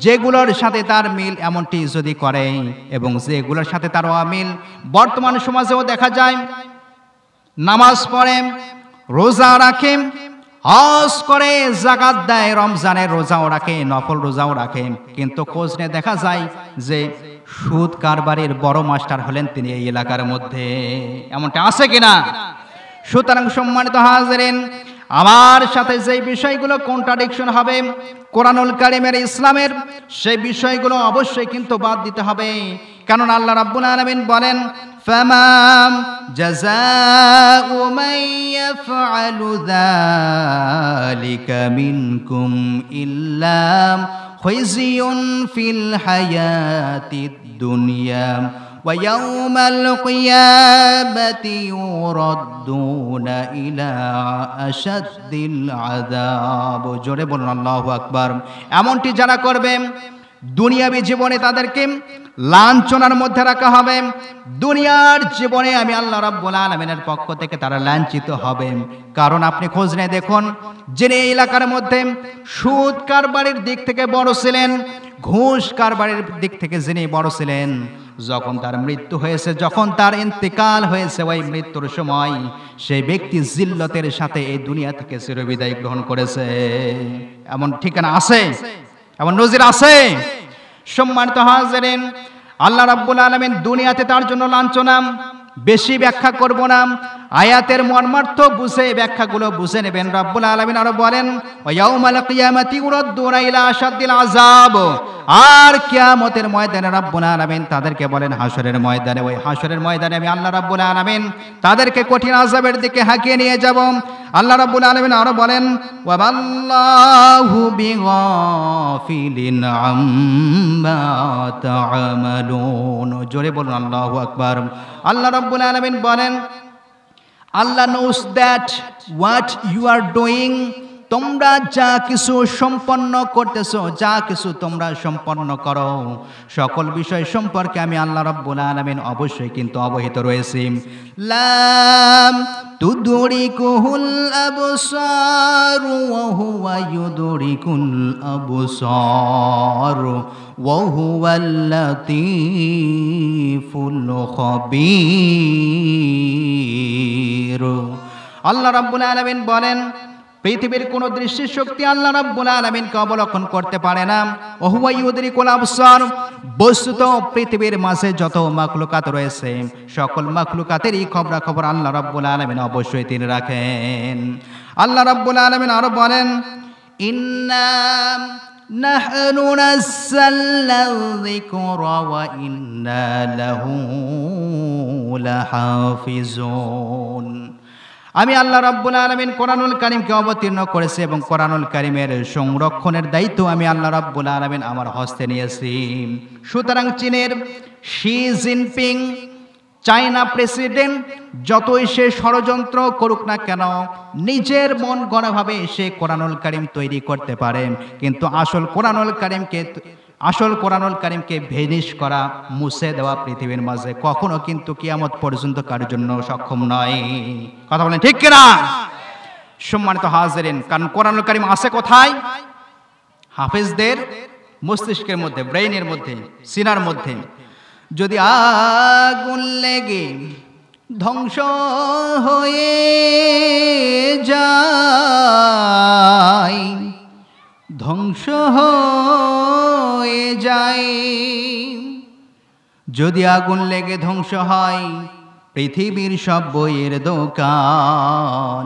যেগুলোর সাথে তার মিল এমনটি যদি করে এবং যেগুলোর সাথে তার অমিল, বর্তমান সমাজেও দেখা যায় নামাজ পড়ে, রোজা রাখে, হজ করে, যাকাত দেয়, রমজানের রোজাও রাখে, নফল রোজাও রাখে, কিন্তু খোঁজ নিয়ে দেখা যায় যে সুদ কারবারের বড় মাস্টার হলেন তিনি এই এলাকার মধ্যে। এমনটা আছে কিনা? সুতরাং সম্মানিত হাজিরিন, আমার সাথে যে বিষয়গুলো কন্ট্রাডিকশন হবে কোরআনুল কারীমের, ইসলামের, সেই বিষয়গুলো অবশ্যই কিন্তু বাদ দিতে হবে। কারণ আল্লাহ রাব্বুল আলামিন বলেন, ফামা জাযাউ মান ইয়াফআলু যালিকা মিনকুম ইল্লা খিজিয়ুন ফিল হায়াতিদ দুনিয়া ওয়া ইয়াউমাল কিয়ামাতি ইউরাদ্দুনা ইলা আশাদ্দিল আযাব। জোরে বলুন আল্লাহু আকবার। এমনটি যারা করবে দুনিয়াবী জীবনে তাদেরকে লাঞ্ছনার মধ্যে রাখা হবে, দুনিয়ার জীবনে আমি আল্লাহ রাব্বুল আলামিনের পক্ষ থেকে তারা লাঞ্ছিত হবে। কারণ আপনি খোঁজ নিয়ে দেখুন, যিনি এই এলাকার মধ্যে সুদ কারবারের দিক থেকে বড় ছিলেন, ঘুষ কারবারের দিক থেকে যিনি বড় ছিলেন, যখন তার মৃত্যু হয়েছে, যখন তার ইন্তেকাল হয়েছে, ওই মৃত্যুর সময় সেই ব্যক্তি জিল্লতের সাথে এই দুনিয়া থেকে চিরবিদায় গ্রহণ করেছে। এমন ঠিকানা আছে, এমন নজির আছে। সম্মানিত হাজিরিন, আল্লাহ রাব্বুল আলামিন দুনিয়াতে তার জন্য লাঞ্ছনা, বেশি ব্যাখ্যা করব না, আয়াতের মর্মার্থ বুঝে ব্যাখ্যাগুলো বুঝে নেবেন। রাব্বুল আলামিন আরো বলেন, ওয়া ইয়াউমাল কিয়ামাতি ইউরাদ্দুনা ইলা আশাদ্দিল আযাব, আর কিয়ামতের ময়দানে রাব্বুল আলামিন তাদেরকে বলেন হাসরের ময়দানে, ওই হাসরের ময়দানে আমি আল্লাহ রাব্বুল আলামিন তাদেরকে কঠিন আযাবের দিকে হাঁকিয়ে নিয়ে যাব। আল্লাহ রাব্বুল আলামিন আরো বলেন, ওয়া বাল্লাহু বিগাফিলিন আম্মা তা'মালুন। জোরে বলুন আল্লাহু আকবার। আল্লাহ রাব্বুল আলামিন বলেন, আল্লাহ knows that what you are doing, তোমরা যা কিছু সম্পন্ন করতেছো, যা কিছু তোমরা সম্পন্ন করো, সকল বিষয় সম্পর্কে আমি আল্লাহ রাব্বুল আলামিন অবশ্যই কিন্তু অবহিত রয়েছি। লাম তুদরিকুল আবসার ওয়া হুয়া ইউদরিকুল আবসার ওয়া হুয়াল লাতীফুল খবীর। আল্লাহ রাব্বুল আলামিন বলেন, পৃথিবীর কোন দৃষ্টি শক্তি আল্লাহ রাব্বুল আলামিনকে অবলোকন করতে পারে না। ওয়া হুয়া ইউদরিকুল আবসার। বস্তুত পৃথিবীর মাঝে যত মাখলুকাত রয়েছে সকল মাখলুকাতেরই খবরাখবর আল্লাহ রাব্বুল আলামিন অবশ্যই তিনি রাখেন। আল্লাহ রাব্বুল আলামিন আরো বলেন, ইন্না নাহনু নাযালনা যিকরা ওয়া ইন্না লাহু লাহাফিজুন। আমি আল্লাহ রাব্বুল আলামিন কোরআনুল কারীমকে অবতীর্ণ করেছি এবং কোরআনুল কারীমের সংরক্ষণের দায়িত্ব আমি আল্লাহ রাব্বুল আলামিন আমার হস্তে নিয়েছি। সুতরাং চীনের শি জিনপিং, চায়না প্রেসিডেন্ট, যতই সে ষড়যন্ত্র করুক না কেন, নিজের মন গড়াভাবে সে কোরআনুল কারীম তৈরি করতে পারে, কিন্তু আসল কোরআনুল কারীমকে ভেনিশ করা, মুছে দেওয়া পৃথিবীর মাঝে কখনো কিন্তু কিয়ামত পর্যন্ত কারোর জন্য সক্ষম নয়। কথা বলেন ঠিক কিনা? সম্মানিত হাজিরিন, কারণ কোরআনুল কারীম আছে কোথায়? হাফেজদের মস্তিষ্কের মধ্যে, ব্রেইনের মধ্যে, সিনার মধ্যে। যদি আগুন লেগে ধ্বংস হয়ে যায়, ধ্বংস হয়ে যায়, যদি আগুন লেগে ধ্বংস হয় পৃথিবীর সব বইয়ের দোকান,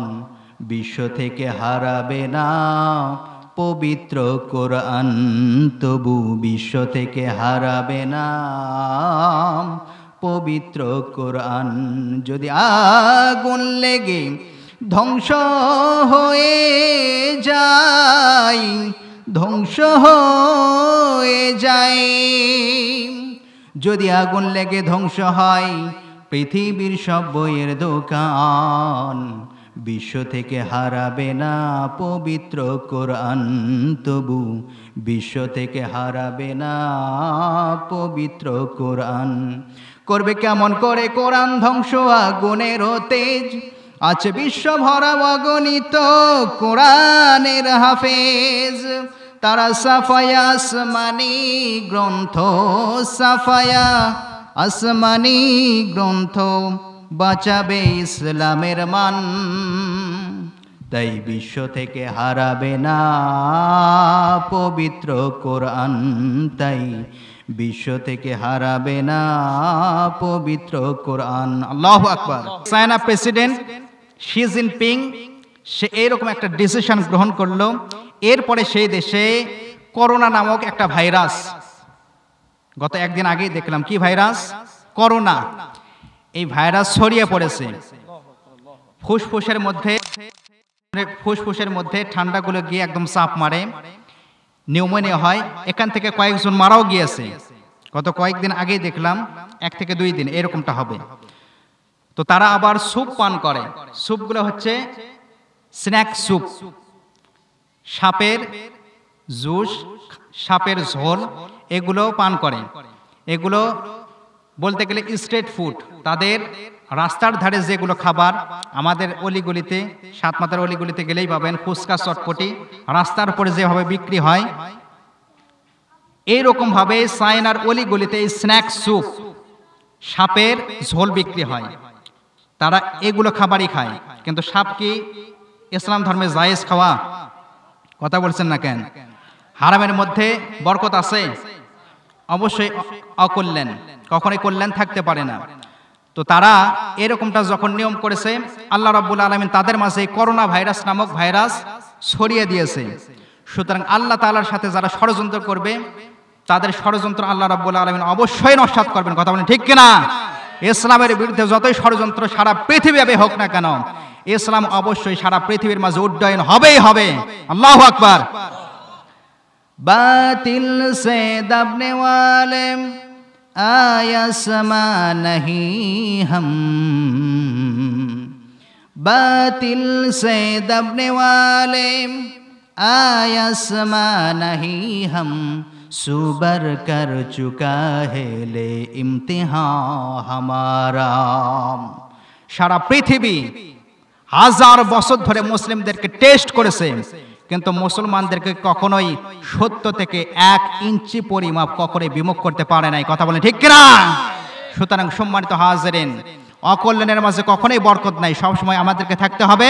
বিশ্ব থেকে হারাবে না পবিত্র কোরআন, তবু বিশ্ব থেকে হারাবে না পবিত্র কোরআন। যদি আগুন লেগে ধ্বংস হয়ে যায়, ধ্বংস হয়ে যায়, যদি আগুন লেগে ধ্বংস হয় পৃথিবীর সব বইয়ের দোকান, বিশ্ব থেকে হারাবে না পবিত্র কোরআন, তবু বিশ্ব থেকে হারাবে না পবিত্র কোরআন। করবে কেমন করে কোরআন ধ্বংস? আগুনের তেজ আছে বিশ্ব ভরা অগণিত কোরআনের হাফেজ, তারা সাফায়া আসমানি গ্রন্থ, সাফায়া আসমানি গ্রন্থ বাঁচাবে ইসলামের মান, তাই বিশ্ব থেকে হারাবে না পবিত্র কোরআন, তাই বিশ্ব থেকে হারাবে না পবিত্র কোরআন। আল্লাহু আকবার। চায়না প্রেসিডেন্ট শি জিনপিং সে এইরকম একটা ডিসিশন গ্রহণ করলো। এরপরে সেই দেশে করোনা নামক একটা ভাইরাস, গত একদিন আগেই দেখলাম, কি ভাইরাস? করোনা। এই ভাইরাস ছড়িয়ে পড়েছে ফুসফুসের মধ্যে ঠান্ডাগুলো গিয়ে একদম চাপ মারে, নিউমোনিয়া হয়। এখান থেকে কয়েকজন মারাও গিয়েছে। গত কয়েকদিন আগেই দেখলাম, 1 থেকে 2 দিন এরকমটা হবে। তো তারা আবার স্যুপ পান করে। স্যুপগুলো হচ্ছে স্ন্যাক স্যুপ, সাপের জুস, সাপের ঝোল, এগুলো পান করে। এগুলো বলতে গেলে স্ট্রিট ফুড। তাদের রাস্তার ধারে যেগুলো খাবার, আমাদের অলিগলিতে, সাতমাথার অলিগলিতে গেলেই পাবেন ফুচকা, চটপটি, রাস্তার উপরে যেভাবে বিক্রি হয়, এইরকম ভাবে চায়নার অলিগলিতে এই স্ন্যাক স্যুপ, সাপের ঝোল বিক্রি হয়। তারা এগুলো খাবারই খায়। কিন্তু সাপ কি ইসলাম ধর্মে জায়েজ খাওয়া? কথা বলছেন না কেন? হারামের মধ্যে বরকত আছে? অবশ্যই অকল্যাণ, কখনোই কল্যাণ থাকতে পারে না। তো তারা এরকমটা যখন নিয়ম করেছে, আল্লাহ রাব্বুল আলামিন তাদের মাঝে করোনা ভাইরাস নামক ভাইরাস ছড়িয়ে দিয়েছে। সুতরাং আল্লাহ তাআলার সাথে যারা ষড়যন্ত্র করবে, তাদের ষড়যন্ত্র আল্লাহ রাব্বুল আলামিন অবশ্যই নস্যাৎ করবেন। কথা বলেন ঠিক কিনা? ইসলামের বিরুদ্ধে যতই ষড়যন্ত্র সারা পৃথিবীব্যাপী হোক না কেন, ইসলাম অবশ্যই সারা পৃথিবীর মাঝে উড্ডয়ন হবেই হবে। আল্লাহু আকবার। বাতিল সে দবনে ওয়ালে आया समा नहीं हम, बातिल से दबने वाले आया समा नहीं हम, सुबर कर चुका है ले इम्तिहान हमारा। সারা পৃথিবী হাজার বছর ধরে মুসলিমদেরকে টেস্ট করেছে, কিন্তু মুসলমানদেরকে কখনোই সত্য থেকে 1 ইঞ্চি পরিমাপ কখনোই বিমুখ করতে পারে নাই। কথা বলেন ঠিক কিনা? সুতরাং সম্মানিত হাজিরিন, অকল্যাণের মাঝে কখনোই বরকত নাই, সব সময় আমাদেরকে থাকতে হবে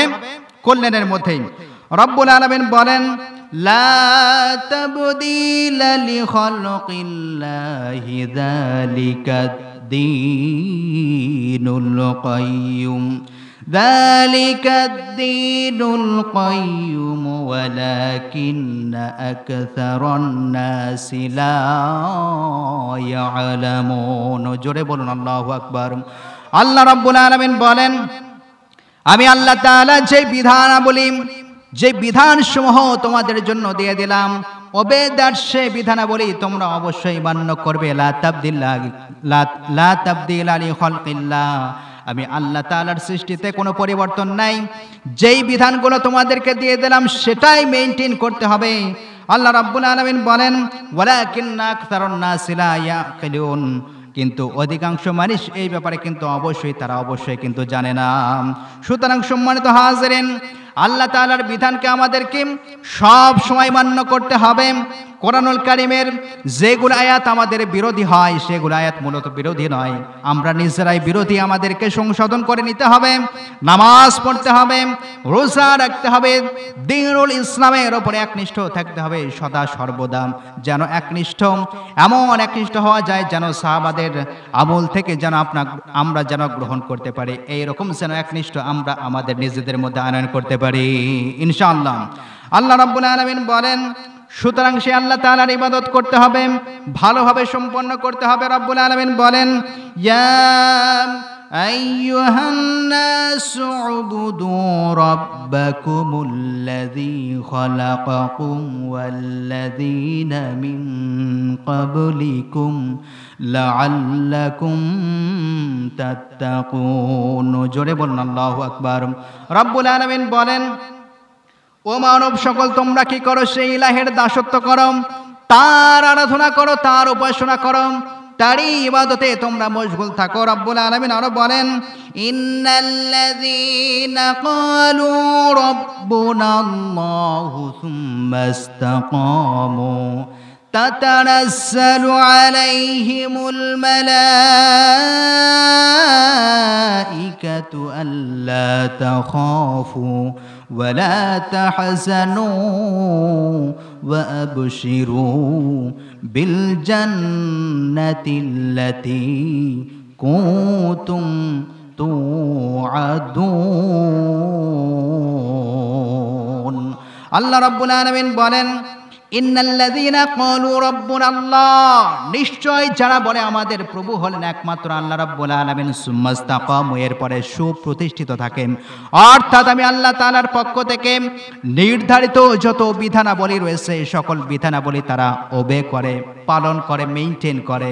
কল্যাণের মধ্যেই। রব্বুল আলামিন বলেন লা তাবদীলা লিখালকিল্লাহি যালিকাদ-দীনুল কাইয়্যুম যালিকাদ-দীনুল কাইয়্যুম ওয়ালাকিন্না আকসারান নাসি লা ইয়ালামুন। জোরে বলুন আল্লাহু আকবার। আল্লাহ রাব্বুল আলামিন বলেন আমি আল্লাহ তাআলা যে বিধানাবলী যে বিধানসমূহ তোমাদের জন্য দিয়ে দিলাম, ওবেদার সে বিধানাবলী তোমরা অবশ্যই মান্য করবে। লা তাবদীলা লিখালকিল্লাহ, আমি আল্লাহ তাআলার সৃষ্টিতে কোনো পরিবর্তন নাই। যেই বিধানগুলো তোমাদেরকে দিয়ে দিলাম সেটাই মেইনটেইন করতে হবে। আল্লাহ রাব্বুল আলামিন বলেন ওয়ালাকিন্না আকসারান নাসি লা ইয়াকিলুন, কিন্তু অধিকাংশ মানুষ এই ব্যাপারে কিন্তু তারা অবশ্যই কিন্তু জানে না। সুতরাং সম্মানিত হাজিরিন, আল্লাহ তাআলার বিধানকে আমাদেরকে সব সময় মান্য করতে হবে। কোরআনুল কারীমের যেগুলো আয়াত আমাদের বিরোধী হয় সেগুলো আয়াত মূলত বিরোধী নয়, আমরা নিজেরাই বিরোধী, আমাদেরকে সংশোধন করে নিতে হবে। নামাজ পড়তে হবে, রোজা রাখতে হবে, দ্বীনুল ইসলামের ওপরে একনিষ্ঠ থাকতে হবে সদা সর্বদা। যেন এমন একনিষ্ঠ হওয়া যায় যেন সাহাবাদের আমল থেকে যেন আমরা যেন গ্রহণ করতে পারি, এইরকম যেন একনিষ্ঠ আমরা আমাদের নিজেদের মধ্যে আনয়ন করতে পারি ইনশাআল্লাহ। আল্লাহ রাব্বুল আলামিন বলেন সুতরাং সে আল্লাহ তাআলার ইবাদত করতে হবে, ভালোভাবে সম্পন্ন করতে হবে। রাব্বুল আলামিন বলেন ইয়া আইয়ুহান নাসু উবুদু রাব্বাকুমুল্লাযী খালাকাকুম ওয়াল্লাযীনা মিন ক্বাবলিকুম লাআল্লাকুম তাত্তাকুন। জোরে বলুন আল্লাহু আকবার। রাব্বুল আলামিন বলেন ও মানব সকল, তোমরা কি করো? সেই ইলাহের দাসত্ব করো, তার আরাধনা করো, তার উপাসনা করো, তারই ইবাদতে তোমরা মশগুল থাকো। রব্বুল আলামিন আরো বলেন ইন্নাল্লাযীনা ক্বালু রাব্বুনাল্লাহু সুম্মা ইসতাকামু তাতানাজ্জালু আলাইহিমুল মালাঈকাতু আল্লা তাখাফু ওয়ালা তাহজানু ওয়াবশিরু বিল জান্নাতিল্লাতী কুনতুম তুআদুন। আল্লাহ রাব্বুল আলামিন বলেন ইন্নাল্লাযীনা ক্বালু রাব্বুনাল্লাহ, নিশ্চয় যারা বলে আমাদের প্রভু হলেন একমাত্র আল্লাহ রাব্বুল আলামিন, সুম্মা ইসতাকামু, এরপরে সুপ্রতিষ্ঠিত থাকেন, অর্থাৎ আমি আল্লাহ তাআলার পক্ষ থেকে নির্ধারিত যত বিধানাবলী রয়েছে সকল বিধানাবলী তারা ওবে করে, পালন করে, মেইনটেইন করে।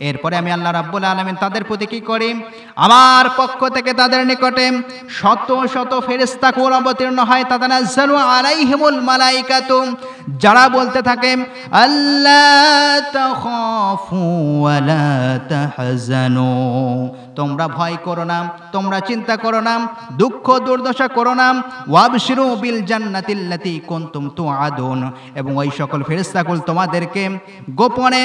এরপরে আমি আল্লাহ রাব্বুল আলামিন তাদের প্রতি কি করি? আমার পক্ষ থেকে তাদের নিকটে শত শত ফেরেশতাকুল অবতীর্ণ হয়। তাতানাজ্জালু আলাইহিমুল মালাঈকাতু, যারা বলতে থাকে আল্লা তাখাফু ওয়ালা তাহজানু, তোমরা ভয় করো না, তোমরা চিন্তা করো না, দুঃখ দুর্দশা করো না, ওয়াবশিরু বিল জান্নাতিল্লাতী কুনতুম তুআদুন, এবং ওই সকল ফেরেশতাকুল তোমাদেরকে গোপনে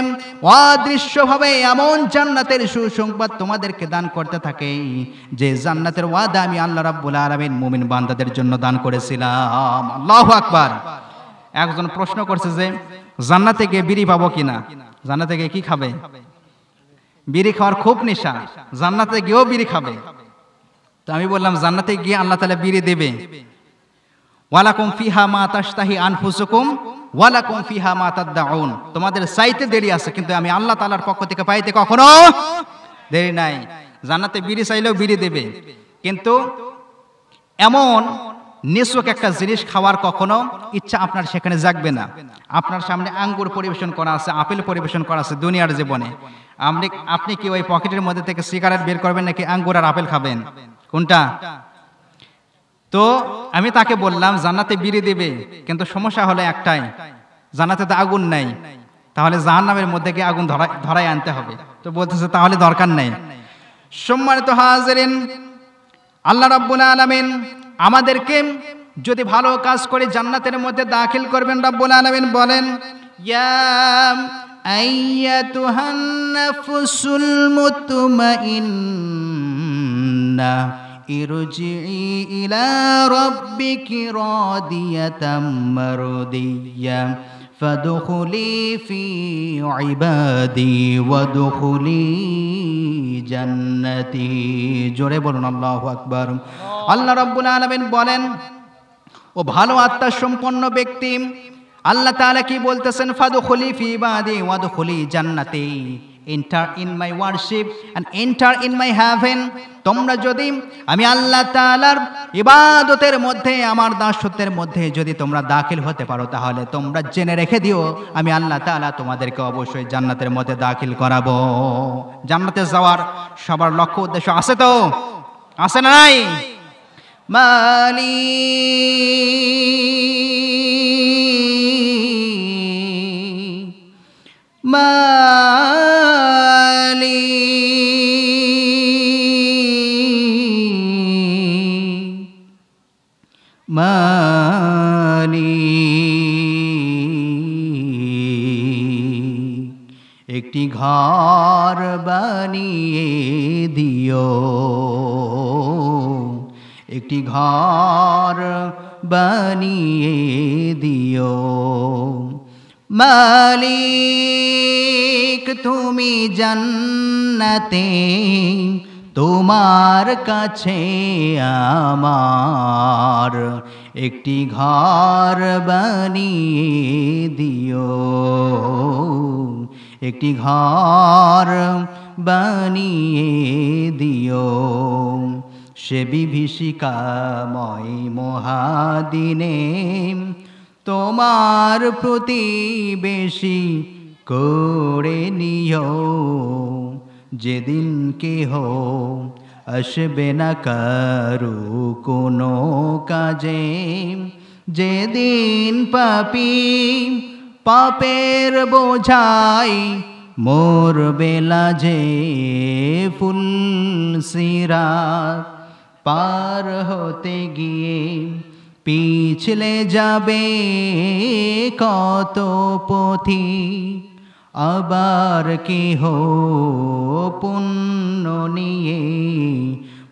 অদৃশ্যভাবে এমন জান্নাতের সুসংবাদ তোমাদেরকে দান করতে থাকে যে জান্নাতের ওয়াদা আমি আল্লাহ রাব্বুল আলামিন মুমিন বান্দাদের জন্য দান করেছিলাম। আল্লাহু আকবার। একজন প্রশ্ন করছে যে জান্নাতে গিয়ে বিড়ি পাবো কিনা, জান্নাতে গিয়ে কি খাবে? বিড়ি খাওয়ার খুব নেশা, জান্নাতে গিয়েও বিড়ি খাবে। তো আমি বললাম জান্নাতে গিয়ে আল্লাহ তাআলা বিড়ি দেবে, ওয়ালাকুম ফিহা মা তাশতাহি আনফুসুকুম ওয়ালাকুম ফিহা মা তাদউন, তোমাদের চাইতে দেরি আছে কিন্তু আমি আল্লাহ তাআলার পক্ষ থেকে পাইতে কখনো দেরি নাই। জান্নাতে বিড়ি চাইলেও বিড়ি দেবে, কিন্তু এমন নিছক একটা জিনিস খাওয়ার কখনো ইচ্ছা আপনার সেখানে জাগবে না। আপনার সামনে আঙ্গুর পরিবেশন করা আছে, আপেল পরিবেশন করা আছে দুনিয়ার জীবনে, আপনি কি ওই পকেটের মধ্যে থেকে সিগারেট বের করবেন নাকি আঙ্গুর আর আপেল খাবেন? কোনটা? তো আমি তাকে বললাম জান্নাতে বিড়ি দেবে, কিন্তু সমস্যা হলো একটাই, জান্নাতে তো আগুন নাই, তাহলে জাহান্নামের মধ্যে গিয়ে আগুন ধরাই আনতে হবে। তো বলতেছে তাহলে দরকার নাই। সম্মানিত হাজিরিন, আল্লাহ রাব্বুল আলামিন আমাদেরকে যদি ভালো কাজ করে জান্নাতের মধ্যে দাখিল করবেন। রাব্বুল আলামিন বলেন ইয়া আইয়াতুহান নাফসুল মুতমাইন্না জান্নাহ ইরজিই ইলা রাব্বিকি রাদিয়াতাম মারদিয়া ফাদখুলি ফি ইবাদি ওয়াদখুলি জান্নাতি। জোরে বলুন আল্লাহু আকবার। আল্লাহ রাব্বুল আলামিন বলেন, ও ভালো আত্মা সম্পন্ন ব্যক্তি, আল্লাহ তাআলা কি বলতেছেন? ফাদখুলি ফি ইবাদি ওয়াদখুলি জান্নাতি, enter in my worship and enter in my heaven. তোমরা যদি আমি আল্লাহ তাআলার ইবাদতের মধ্যে, আমার দাসত্বের মধ্যে যদি তোমরা দাখিল হতে পারো, তাহলে তোমরা জেনে রেখে দিও আমি আল্লাহ তাআলা তোমাদেরকে অবশ্যই জান্নাতের মধ্যে দাখিল করাবো। জান্নাতে যাওয়ার সবার লক্ষ্য উদ্দেশ্য আছে তো? আছে না নাই? মালি মালি মালি একটি ঘর বানিয়ে দিও, একটি ঘর বানিয়ে দিও। মালিক তুমি জান্নাতে, তোমার কাছে আমার একটি ঘর বানিয়ে দিও, একটি ঘর বানিয়ে দিও। সে বিভীষিকাময় মহাদিনে তোমার প্রতিবেশী করে নিও, যেদিন কেহ আসবে না কারু কোনো কাজে, যেদিন পাপী পাপের বোঝাই মোর বেলা যে ফুলসিরাত পার হতে গিয়ে পিছলে যাবে কত পথিক, আবার কেহ পুণ্য নিয়ে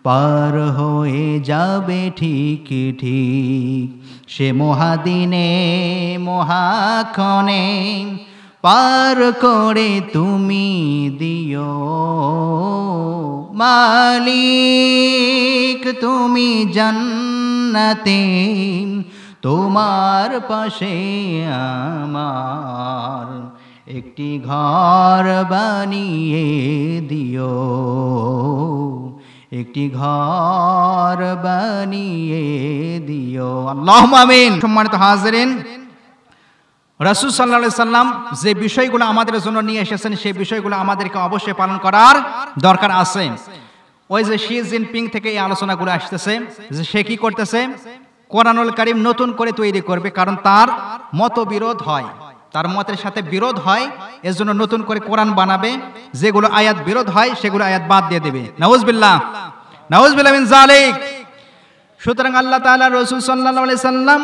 পার হয়ে যাবে ঠিক ঠিক। সে মহাদিনে মহাক্ষণে পার করে তুমি দিও। মালিক তুমি জান্নাতে, তোমার পাশে আমার একটি ঘর বানিয়ে দিও, একটি ঘর বানিয়ে দিও। আল্লাহুম্মা আমিন। সম্মানিত হাজিরিন, রাসূল সাল্লাল্লাহু আলাইহি সাল্লাম যে বিষয়গুলো আমাদের জন্য নিয়ে এসেছেন, সেই বিষয়গুলো আমাদেরকে অবশ্যই পালন করার দরকার আছে। ওই যে শি জিনপিং থেকে এই আলোচনাগুলো আসতেছে, যে সে কি করতেছে? কোরআনুল কারীম নতুন করে তৈরি করবে, কারণ তার মতবিরোধ হয়, তার মতের সাথে বিরোধ হয়, এজন্য নতুন করে কোরআন বানাবে। যেগুলো আয়াত বিরোধ হয় সেগুলো আয়াত বাদ দিয়ে দেবে। নাউজুবিল্লাহ, নাউজুবিল্লাহ মিন যালিক। সুতরাং আল্লাহ তাআলা রাসূল সাল্লাল্লাহু আলাইহি সাল্লাম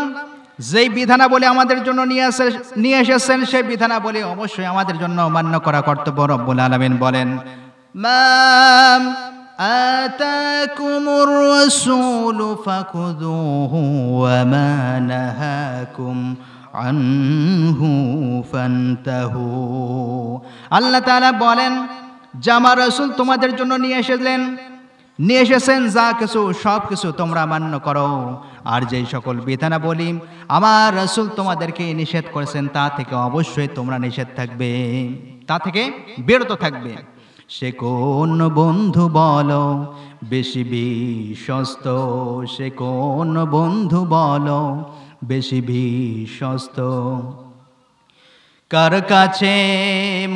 যেই বিধানাবলী আমাদের জন্য নিয়ে এসেছেন, সেই বিধানাবলী অবশ্যই আমাদের জন্য মান্য করা কর্তব্য। রব্বুল আলামিন বলেন, মা আতাকুমুর রাসূলু ফাখুযুহু ওয়া মা নাহাকুম আনহু ফান্তাহু। আল্লাহ তাআলা বলেন, যে আমার রাসূল তোমাদের জন্য নিয়ে এসেছেন যা কিছু, সব কিছু তোমরা মান্য করো। আর যেই সকল বিধানাবলী আমার রাসূল তোমাদেরকে নিষেধ করেছেন, তা থেকে অবশ্যই তোমরা নিষেধ থাকবে, তা থেকে বিরত থাকবে। সে কোন বন্ধু বলো বেশি বিশ্বস্ত, সে কোন বন্ধু বলো বেশি বিশ্বস্ত, কার কাছে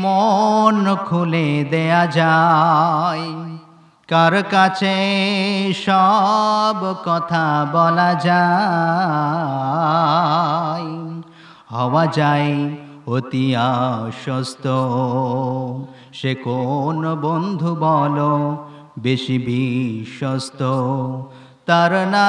মন খুলে দেয়া যায়, কার কাছে সব কথা বলা যায়, হওয়া যায় অতি আশ্বস্ত। সে কোন বন্ধু বলো বেশি বিশ্বস্ত, তার নাম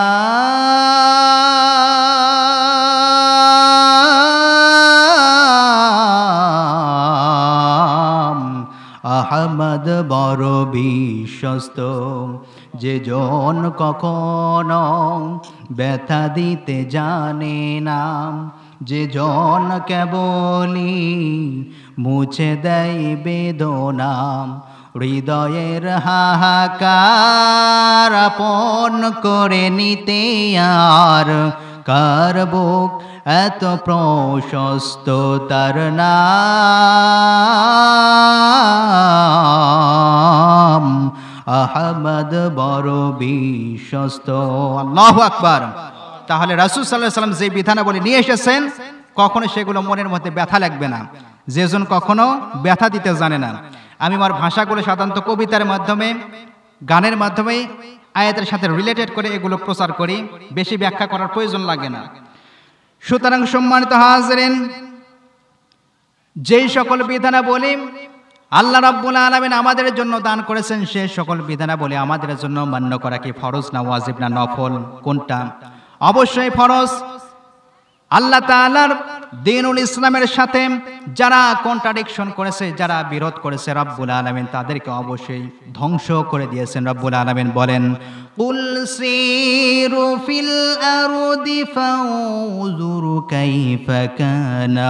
আহমদ বড় বিশ্বস্ত। যে জন কখনো ব্যথা দিতে জানে না, যে জন কেবলই মুছে দেয় বেদনা, হৃদয়ের হাহাকার আপন করে নিতে আর কার বুক এত প্রশস্ত তার নাম আহমদ বড় বিশ্বস্ত। আল্লাহু আকবার। তাহলে রাসূল সাল্লাল্লাহু আলাইহি ওয়াসাল্লাম যে বিধানাবলী নিয়ে এসেছেন কখনো সেগুলো মনের মধ্যে ব্যথা লাগবে না, যেজন কখনো ব্যথা দিতে জানে না। আমি আমার ভাষাগুলো সাধারণত কবিতার মাধ্যমে, গানের মাধ্যমে আয়াতের সাথে রিলেটেড করে এগুলো প্রচার করি, বেশি ব্যাখ্যা করার প্রয়োজন লাগে না। সুতরাং সম্মানিত হাজিরিন, যেই সকল বিধানাবলী আল্লাহ রাব্বুল আলামিন আমাদের জন্য দান করেছেন সে সকল বিধানাবলী আমাদের জন্য মান্য করা কি ফরজ না ওয়াজিব না নফল? কোনটা? অবশ্যই ফরজ। আল্লাহ তাআলার দ্বীনুল ইসলামের সাথে যারা কন্ট্রাডিকশন করেছে, যারা বিরোধ করেছে, রব্বুল আলামিন তাদেরকে অবশ্যই ধ্বংস করে দিয়েছেন। রব্বুল আলামিন বলেন, কুল সিরু ফিল আরদি ফাউযুরু কাইফা কানা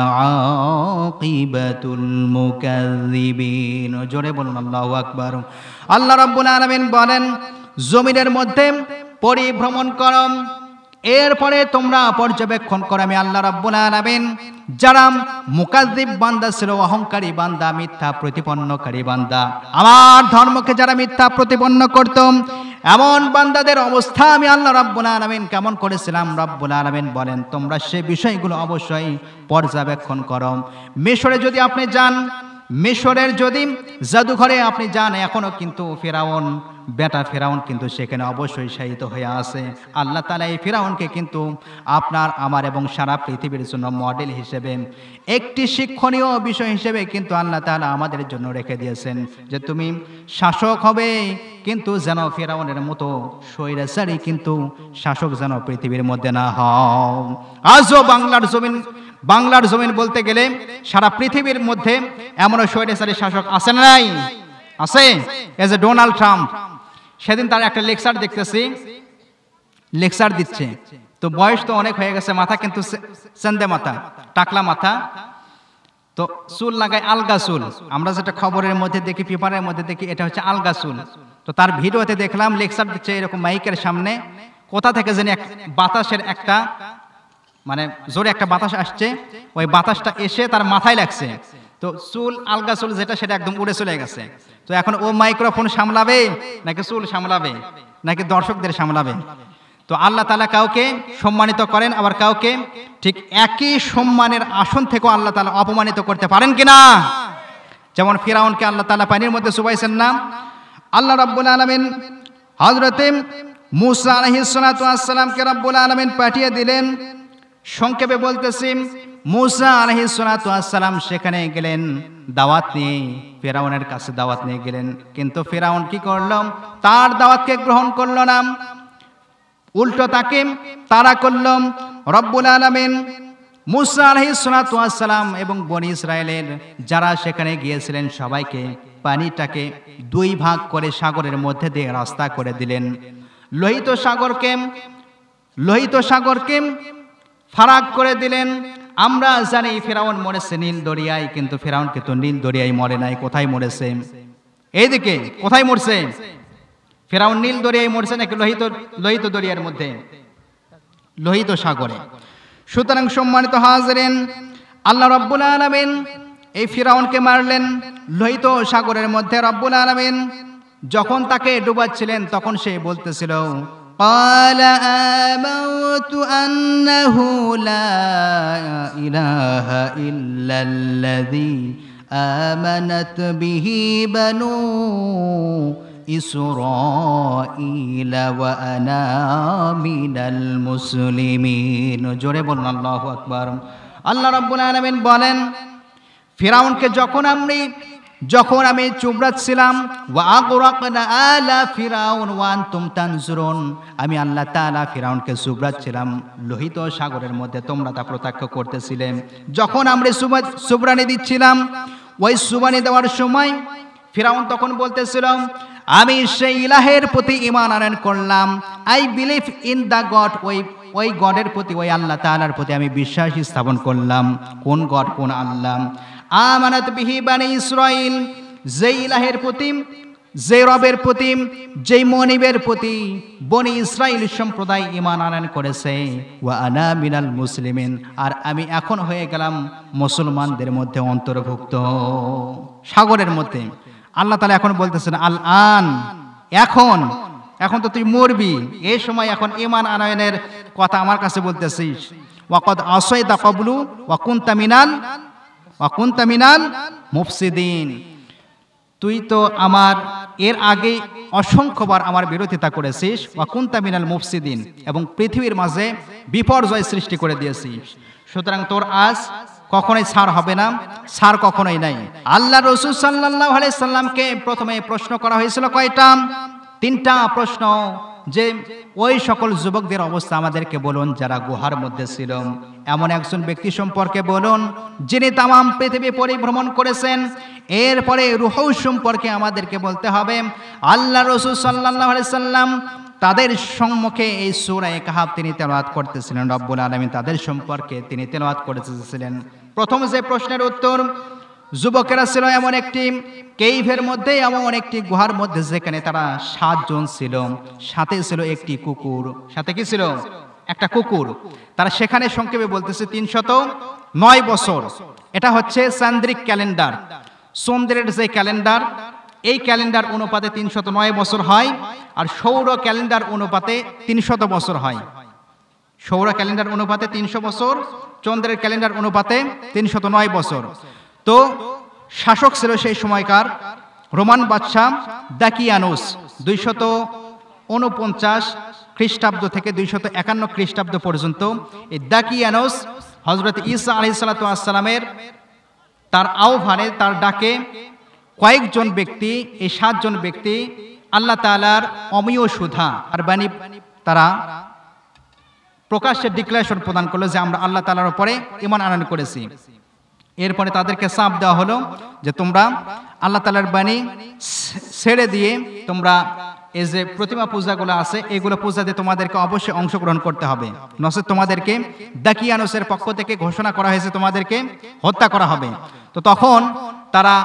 আকিবাতুল মুকাযযিবিন। জোরে বলুন আল্লাহু আকবার। আল্লাহ রাব্বুল আলামিন বলেন, জমিনের মধ্যে পরিভ্রমণ করো, এরপরে তোমরা পর্যবেক্ষণ করো আমি আল্লাহ রাব্বুল আলামিন যারা মুকাজ্জিব বান্দা ছিল, অহংকারী বান্দা, মিথ্যা প্রতিপন্নকারী বান্দা, আমার ধর্মকে যারা মিথ্যা প্রতিপন্ন করত, এমন বান্দাদের অবস্থা আমি আল্লাহ রাব্বুল আলামিন কেমন করেছিলাম। রাব্বুল আলামিন বলেন তোমরা সে বিষয়গুলো অবশ্যই পর্যবেক্ষণ করো। মিশরে যদি আপনি যান, মিশরের যদি জাদুঘরে আপনি যান, এখনো কিন্তু ফেরাউন, বেটা ফেরাউন কিন্তু সেখানে অবশ্যই শায়িত হয়ে আছে। আল্লাহ তাআলা এই ফেরাউনকে কিন্তু আপনার, আমার এবং সারা পৃথিবীর জন্য মডেল হিসেবে, একটি শিক্ষণীয় বিষয় হিসেবে কিন্তু আল্লাহ তাআলা আমাদের জন্য রেখে দিয়েছেন যে তুমি শাসক হবে, কিন্তু যেন ফেরাউনের মতো স্বৈরাচারী কিন্তু শাসক যেন পৃথিবীর মধ্যে না হও। আজও বাংলার জমিন বলতে গেলে সারা পৃথিবীর মধ্যে এমন স্বৈরাচারী শাসক আছে না নাই? আছে। এজ এ ডোনাল্ড ট্রাম্প, সেদিন তার একটা লেকচার দেখতেছি, লেকচার দিচ্ছে, তো বয়স তো অনেক হয়ে গেছে, মাথা কিন্তু সেন্দে মাথা, টাকলা মাথা, তো চুল লাগায় আলগা চুল। আমরা যেটা খবরের মধ্যে দেখি, পেপারের মধ্যে দেখি, এটা হচ্ছে আলগা চুল। তো তার ভিডিওতে দেখলাম লেকচার দিচ্ছে এরকম মাইকের সামনে, কোথা থেকে জানি বাতাসের একটা মানে জোরে একটা বাতাস আসছে, ওই বাতাসটা এসে তার মাথায় লাগছে, তো চুল, আলগা চুল যেটা সেটা একদম উড়ে চলে গেছে। তো এখন ও মাইক্রোফোন সামলাবে নাকি চুল সামলাবে নাকি দর্শকদের সামলাবে? তো আল্লাহ তাআলা কাউকে সম্মানিত করেন, আবার কাউকে ঠিক একই সম্মানের আসন থেকেও আল্লাহ তাআলা অপমানিত করতে পারেন কিনা? যেমন ফিরাউনকে আল্লাহ তাআলা পানির মধ্যে চুবাইছেন না? আল্লাহ রাব্বুল আলামিন হযরতে মূসা আলাইহিস সালাতু ওয়াস সালামকে রাব্বুল আলামিন পাঠিয়ে দিলেন। সংক্ষেপে বলতেছি, মূসা আলাইহিস সালাতু ওয়াস সালাম সেখানে গেলেন দাওয়াত নিয়ে, ফিরাউনের কাছে দাওয়াত নিয়ে গেলেন, কিন্তু ফিরাউন কি করলো? তার দাওয়াতকে গ্রহণ করলো না, উল্টো তাকে তাড়া করলো। রব্বুল আলামিন মূসা আলাইহিস সালাতু ওয়াস সালাম এবং বনি ইসরায়েলের যারা সেখানে গিয়েছিলেন সবাইকে পানিটাকে দুই ভাগ করে সাগরের মধ্যে দিয়ে রাস্তা করে দিলেন। লোহিত সাগরকে ফারাক করে দিলেন। আমরা জানি ফিরাউন মরেছে নীল দরিয়ায়, কিন্তু ফিরাউন কিন্তু নীল দরিয়ায় মরে নাই। কোথায় মরেছে? এইদিকে কোথায় মরছে? ফিরাউন নীল দরিয়ায় মরছে নাকি লোহিত দরিয়ার মধ্যে? লোহিত সাগরে। সুতরাং সম্মানিত হাজিরিন, আল্লাহ রাব্বুল আলামিন এই ফিরাউনকে মারলেন লোহিত সাগরের মধ্যে। রাব্বুল আলামিন যখন তাকে ডুবাচ্ছিলেন তখন সে বলতেছিল, قال آمنت أنه لا إله إلا الذي آمنت به بنو إسرائيل وأنا من المسلمين। জোরে বলুন আল্লাহু আকবার। আল্লাহ রাব্বুল আলামিন বলেন, ফিরাউনকে যখন আমি চুবড়াচ্ছিলাম, ওয়া আগরাকনা আলা ফিরাউন ওয়া আনতুম তানজুরুন, আমি আল্লাহ তাআলা ফিরাউনকে চুবড়াচ্ছিলাম লোহিত সাগরের মধ্যে, তোমরা তা প্রত্যক্ষ করতেছিলে। যখন আমরা সুবরানি দিচ্ছিলাম, ওই সুবরানি দেওয়ার সময় ফিরাউন তখন বলতেছিল, আমি সেই ইলাহের প্রতি ঈমান আনয়ন করলাম। I believe in the god, ওই গডের প্রতি, ওই আল্লাহ তাআলার প্রতি আমি বিশ্বাস স্থাপন করলাম। কোন গড, কোন আল্লাহ? আমানাত বিহি বানি ইসরাইল, যে ইলাহের প্রতি, যে রবের প্রতি, যেই মনিবের প্রতি বনি ইসরাইল সম্প্রদায় ঈমান আনয়ন করেছে। ওয়া আনা মিনাল মুসলিমিন, আর আমি এখন হয়ে গেলাম মুসলমানদের মধ্যে অন্তর্ভুক্ত। সাগরের মধ্যে আল্লাহ তাআলা এখন বলতেছেন, আল আন, এখন তো তুই মরবি, এই সময় এখন ঈমান আনয়নের কথা আমার কাছে বলতেছিস। ওয়াকাদ আসাইতা ক্বাবলু ওয়া কুনতা মিনাল মুফসিদিন, তুই তো আমার এর আগে অসংখ্যবার আমার বিরোধিতা করেছিস। ওয়া কুনতা মিনাল মুফসিদিন, এবং পৃথিবীর মাঝে বিপর্যয় সৃষ্টি করে দিয়েছিস। সুতরাং তোর আজ কখনোই ছাড় হবে না, ছাড় কখনোই নাই। আল্লাহ রাসূল সাল্লাল্লাহু আলাইহি সাল্লামকে প্রথমে প্রশ্ন করা হয়েছিল কয়টা? 3টা প্রশ্ন, যে ওই সকল যুবকদের অবস্থা আমাদেরকে বলুন যারা গুহার মধ্যে ছিল, এমন একজন ব্যক্তি সম্পর্কে বলুন যিনি তামাম পৃথিবী পরিভ্রমণ করেছেন। এরপরে রূহ সম্পর্কে আমাদেরকে বলতে হবে। আল্লাহ রাসূল সাল্লাল্লাহু আলাইহি সাল্লাম তাদের সম্মুখে এই সূরা কাহফ তিনি তেলাওয়াত করতেছিলেন। রব্বুল আলামিন তাদের সম্পর্কে তিনি তেলাওয়াত করতেছিলেন। প্রথম যে প্রশ্নের উত্তর, যুবকেরা ছিল এমন একটি কেইভের মধ্যে, এমন একটি গুহার মধ্যে, যেখানে তারা 7 জন ছিল, সাথে ছিল একটি কুকুর। সাথে কি ছিল? একটা কুকুর। তারা সেখানে সংক্ষেপে বলতেছে 309 বছর। এটা হচ্ছে চান্দ্রিক ক্যালেন্ডার, চন্দ্রের যে ক্যালেন্ডার, এই ক্যালেন্ডার অনুপাতে 309 বছর হয়, আর সৌর ক্যালেন্ডার অনুপাতে 300 বছর হয়। সৌর ক্যালেন্ডার অনুপাতে 300 বছর, চন্দ্রের ক্যালেন্ডার অনুপাতে 309 বছর। তো শাসক ছিল সেই সময়কার রোমান বাদশাহ দাকিয়ানুস, 249 খ্রিস্টাব্দ থেকে 251 খ্রিস্টাব্দ পর্যন্ত। এই দাকিয়ানুস হযরত ঈসা আলাইহিস সালাতু ওয়াস সালামের তার আহ্বানে, তার ডাকে কয়েকজন ব্যক্তি, এই 7 জন ব্যক্তি আল্লাহ তাআলার অমীয় সুধা আর বাণী তারা প্রকাশ্যে ডিক্লারেশন প্রদান করলো যে আমরা আল্লাহ তাআলার উপরে ঈমান আনয়ন করেছি। এরপরে তাদেরকে চাপ দেওয়া হলো যে তোমরা আল্লাহ তাআলার বাণী ছেড়ে দিয়ে তোমরা এই যে প্রতিমা পূজাগুলো আছে, এগুলো পূজাতে তোমাদেরকে অবশ্যই অংশগ্রহণ করতে হবে, নচেত তোমাদেরকে দাকিয়ানুসের পক্ষ থেকে ঘোষণা করা হয়েছে তোমাদেরকে হত্যা করা হবে। তো তখন তারা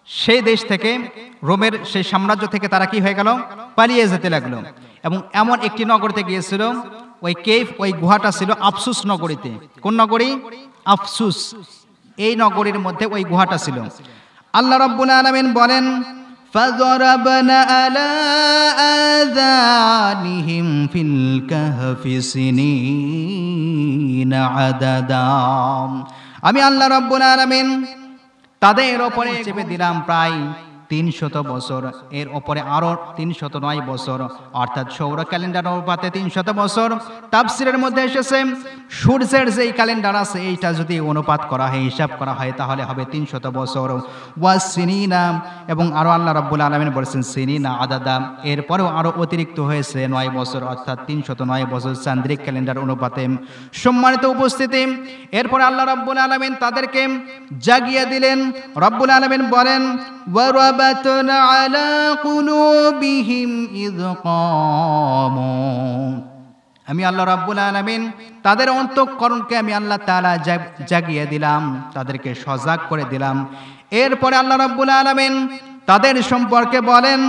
সেই দেশ থেকে, রোমের সেই সাম্রাজ্য থেকে তারা কি হয়ে গেল? পালিয়ে যেতে লাগলো। এবং এমন একটি নগরীতে গিয়েছিল, ওই কেভ, ওই গুহাটা ছিল আফসুস নগরীতে। কোন নগরী? আফসুস। এই নগরীর মধ্যে ওই গুহাটা ছিল। আল্লাহ রাব্বুল আলামিন বলেন, ফাযরাবনা আলা আযানিহিম ফিল কাহফি সিনিনা আদাদা, আমি আল্লাহ রাব্বুল আলামিন তাদের ওপরে চেপে দিলাম প্রায় 300 বছর, এর ওপরে আরো 309 বছর, অর্থাৎ সৌর ক্যালেন্ডার অনুপাতে 300 বছর। তাফসীরের মধ্যে এসেছে সূর্যের যেই ক্যালেন্ডার আছে, এইটা যদি অনুপাত করা হয়, হিসাব করা হয়, তাহলে হবে 300 বছর। ওয়াসিনিনা, এবং আরো আল্লাহ রাব্বুল আলামিন বলেছেন সিনিনা আদাদা, এরপরেও আরো অতিরিক্ত হয়েছে 9 বছর, অর্থাৎ 309 বছর চান্দ্রিক ক্যালেন্ডার অনুপাতে। সম্মানিত উপস্থিতি, এরপরে আল্লাহ রাব্বুল আলামিন তাদেরকে জাগিয়ে দিলেন। রাব্বুল আলামিন বলেন, وَرَبَطْنَا عَلَى قُلُوبِهِمْ إِذْ قَامُوا, আমি আল্লাহ রাব্বুল আলামিন তাদের অন্তঃকরণকে আমি আল্লাহ তাআলা জাগিয়ে দিলাম, তাদেরকে সজাগ করে দিলাম। এরপরে আল্লাহ রাব্বুল আলামিন তাদের সম্পর্কে বলেন,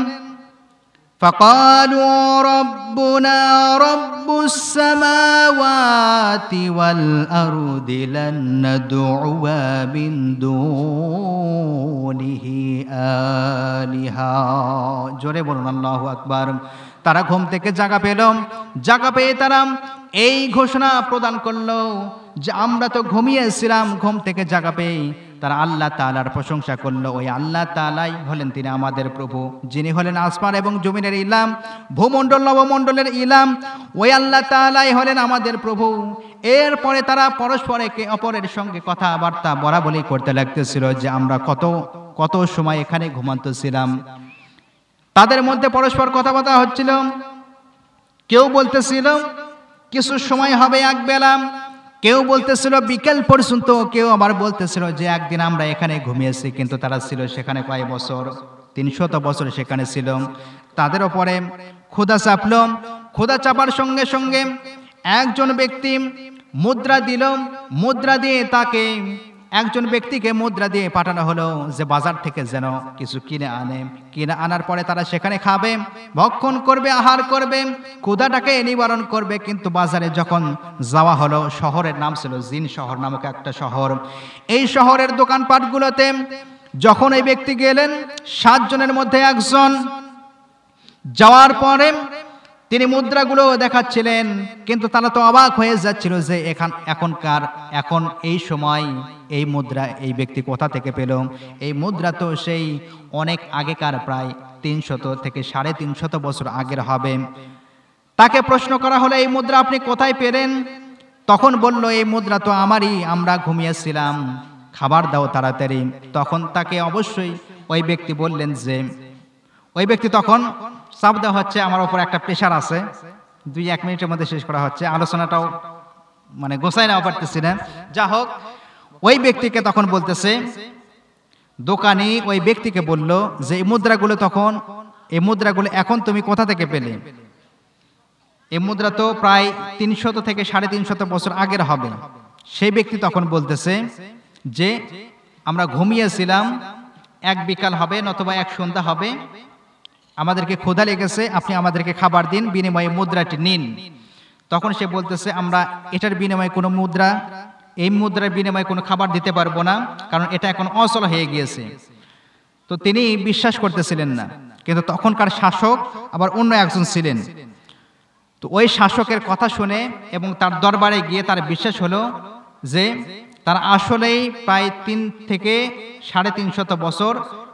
فَقَالُوا رَبُّنَا رَبُّ السَّمَاوَاتِ وَالْأَرْضِ لَن نَّدْعُوَ مِن دُونِهِ آلِهَةً, জোরে বলুন আল্লাহু আকবার। তারা ঘুম থেকে জাগা পেল, জাগা পেয়ে তারা এই ঘোষণা প্রদান করলো যে আমরা তো ঘুমিয়েছিলাম, ঘুম থেকে জাগা পেয়ে তারা আল্লাহ তাআলার প্রশংসা করলো। ওই আল্লাহ তাআলাই হলেন তিনি আমাদের প্রভু, যিনি হলেন আসমান এবং জমিনের ইলাম, ভূমণ্ডল নবমণ্ডলের ইলাম। ওই আল্লাহ তাআলাই হলেন আমাদের প্রভু। এরপরে তারা পরস্পর একে অপরের সঙ্গে কথাবার্তা বলাবলি করতে লাগতেছিল যে আমরা কত সময় এখানে ঘুমাতেছিলাম। তাদের মধ্যে পরস্পর কথাবার্তা হচ্ছিল। কেউ বলতেছিল কিছু সময় হবে এক বেলা, কেউ বলতেছিল বিকেল পর্যন্ত, কেউ আবার বলতেছিল যে একদিন আমরা এখানে ঘুমিয়েছি, কিন্তু তারা ছিল সেখানে কয় বছর? 300 বছর সেখানে ছিল। তাদের ওপরে ক্ষুধা চাপল। ক্ষুধা চাপার সঙ্গে সঙ্গে একজন ব্যক্তি মুদ্রা দিল। মুদ্রা দিয়ে তাকে একজন ব্যক্তিকে মুদ্রা দিয়ে পাঠানো হলো যে বাজার থেকে যেন কিছু কিনে আনে। কিনে আনার পরে তারা সেখানে খাবে, ভক্ষণ করবে, আহার করবে, ক্ষুধাটাকে নিবারণ করবে। কিন্তু বাজারে যখন যাওয়া হলো, শহরের নাম ছিল জিন শহর নামক একটা শহর। এই শহরের দোকানপাটগুলোতে যখন এই ব্যক্তি গেলেন, 7 জনের মধ্যে একজন যাওয়ার পরে তিনি মুদ্রাগুলো দেখাচ্ছিলেন, কিন্তু তারা তো অবাক হয়ে যাচ্ছিল যে এখন এই সময় এই মুদ্রা এই ব্যক্তি কোথা থেকে পেল। এই মুদ্রা তো সেই অনেক আগেকার, প্রায় 300 থেকে 350 বছর আগের হবে। তাকে প্রশ্ন করা হলো, এই মুদ্রা আপনি কোথায় পেলেন? তখন বলল, এই মুদ্রা তো আমারই, আমরা ঘুমিয়েছিলাম, খাবার দাও তাড়াতাড়ি। তখন তাকে অবশ্যই ওই ব্যক্তি বললেন যে, ওই ব্যক্তি তখন চাপ দেওয়া হচ্ছে, আমার ওপর একটা প্রেশার আছে, 2-1 মিনিটের মধ্যে শেষ করা হচ্ছে, আলোচনাটাও মানে গোছাই নেওয়া পারতেছি না। যা হোক, ওই ব্যক্তিকে তখন বলতেছে, দোকানি ওই ব্যক্তিকে বলল যে এই মুদ্রাগুলো এখন তুমি কোথা থেকে পেলে? এই মুদ্রা তো প্রায় 300 থেকে 350 বছর আগের হবে। সেই ব্যক্তি তখন বলতেছে যে আমরা ঘুমিয়েছিলাম, 1 বিকাল হবে নতুবা 1 সন্ধ্যা হবে, আমাদেরকে ক্ষুধা লেগেছে, আপনি আমাদেরকে খাবার দিন, বিনিময়ে মুদ্রাটি নিন। তখন সে বলতেছে, আমরা এটার বিনিময়ে কোনো এই মুদ্রার বিনিময়ে কোনো খাবার দিতে পারবো না, কারণ এটা এখন অচল হয়ে গিয়েছে। তো তিনি বিশ্বাস করতেছিলেন না। কিন্তু তখনকার শাসক আবার অন্য একজন ছিলেন। তো ওই শাসকের কথা শুনে এবং তার দরবারে গিয়ে তার বিশ্বাস হলো যে তারা আসলেই প্রায় 3 থেকে 350 বছর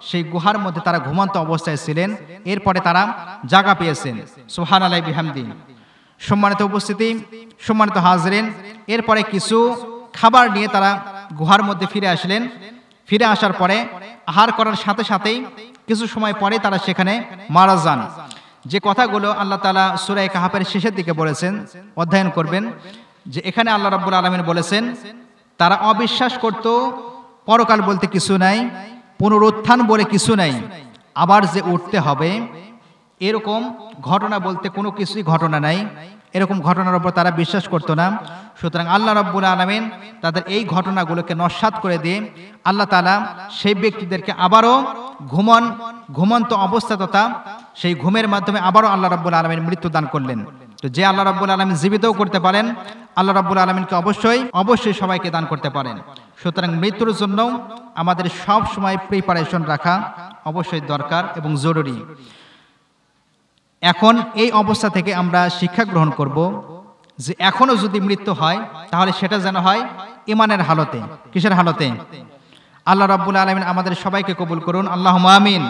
সেই গুহার মধ্যে তারা ঘুমন্ত অবস্থায় ছিলেন। এরপরে তারা জাগা পেয়েছেন। সুবহানাল্লাহি বিহামদি। সম্মানিত উপস্থিতি, সম্মানিত হাজরিন, এরপরে কিছু খাবার নিয়ে তারা গুহার মধ্যে ফিরে আসলেন। ফিরে আসার পরে আহার করার সাথে সাথেই কিছু সময় পরে তারা সেখানে মারা যান। যে কথাগুলো আল্লাহ তাআলা সূরা কাহাফের শেষের দিকে বলেছেন, অধ্যয়ন করবেন, যে এখানে আল্লাহ রাব্বুল আলামিন বলেছেন তারা অবিশ্বাস করত, পরকাল বলতে কিছু নাই, পুনরুত্থান বলে কিছু নাই, আবার যে উঠতে হবে এরকম ঘটনা বলতে কোনো কিছুই ঘটনা নাই। এরকম ঘটনার উপর তারা বিশ্বাস করত না। সুতরাং আল্লাহ রাব্বুল আলামিন তাদের এই ঘটনাগুলোকে নস্যাৎ করে দিয়ে আল্লাহ তাআলা সেই ব্যক্তিদেরকে আবারও ঘুমন্ত অবস্থা তথা সেই ঘুমের মাধ্যমে আবারও আল্লাহ রাব্বুল আলামিন মৃত্যু দান করলেন। তো যে আল্লাহ রাব্বুল আলামিন জীবিতও করতে পারেন, আল্লাহ রাব্বুল আলামিনকে অবশ্যই সবাইকে দান করতে পারেন। সুতরাং মৃত্যুর জন্য আমাদের সব সময় প্রিপারেশন রাখা অবশ্যই দরকার এবং জরুরি। এখন এই অবস্থা থেকে আমরা শিক্ষা গ্রহণ করব যে এখনো যদি মৃত্যু হয় তাহলে সেটা যেন হয় ঈমানের হালতে। কিসের হালতে? আল্লাহ রাব্বুল আলামিন আমাদের সবাইকে কবুল করুন, আল্লাহুম্মা আমিন।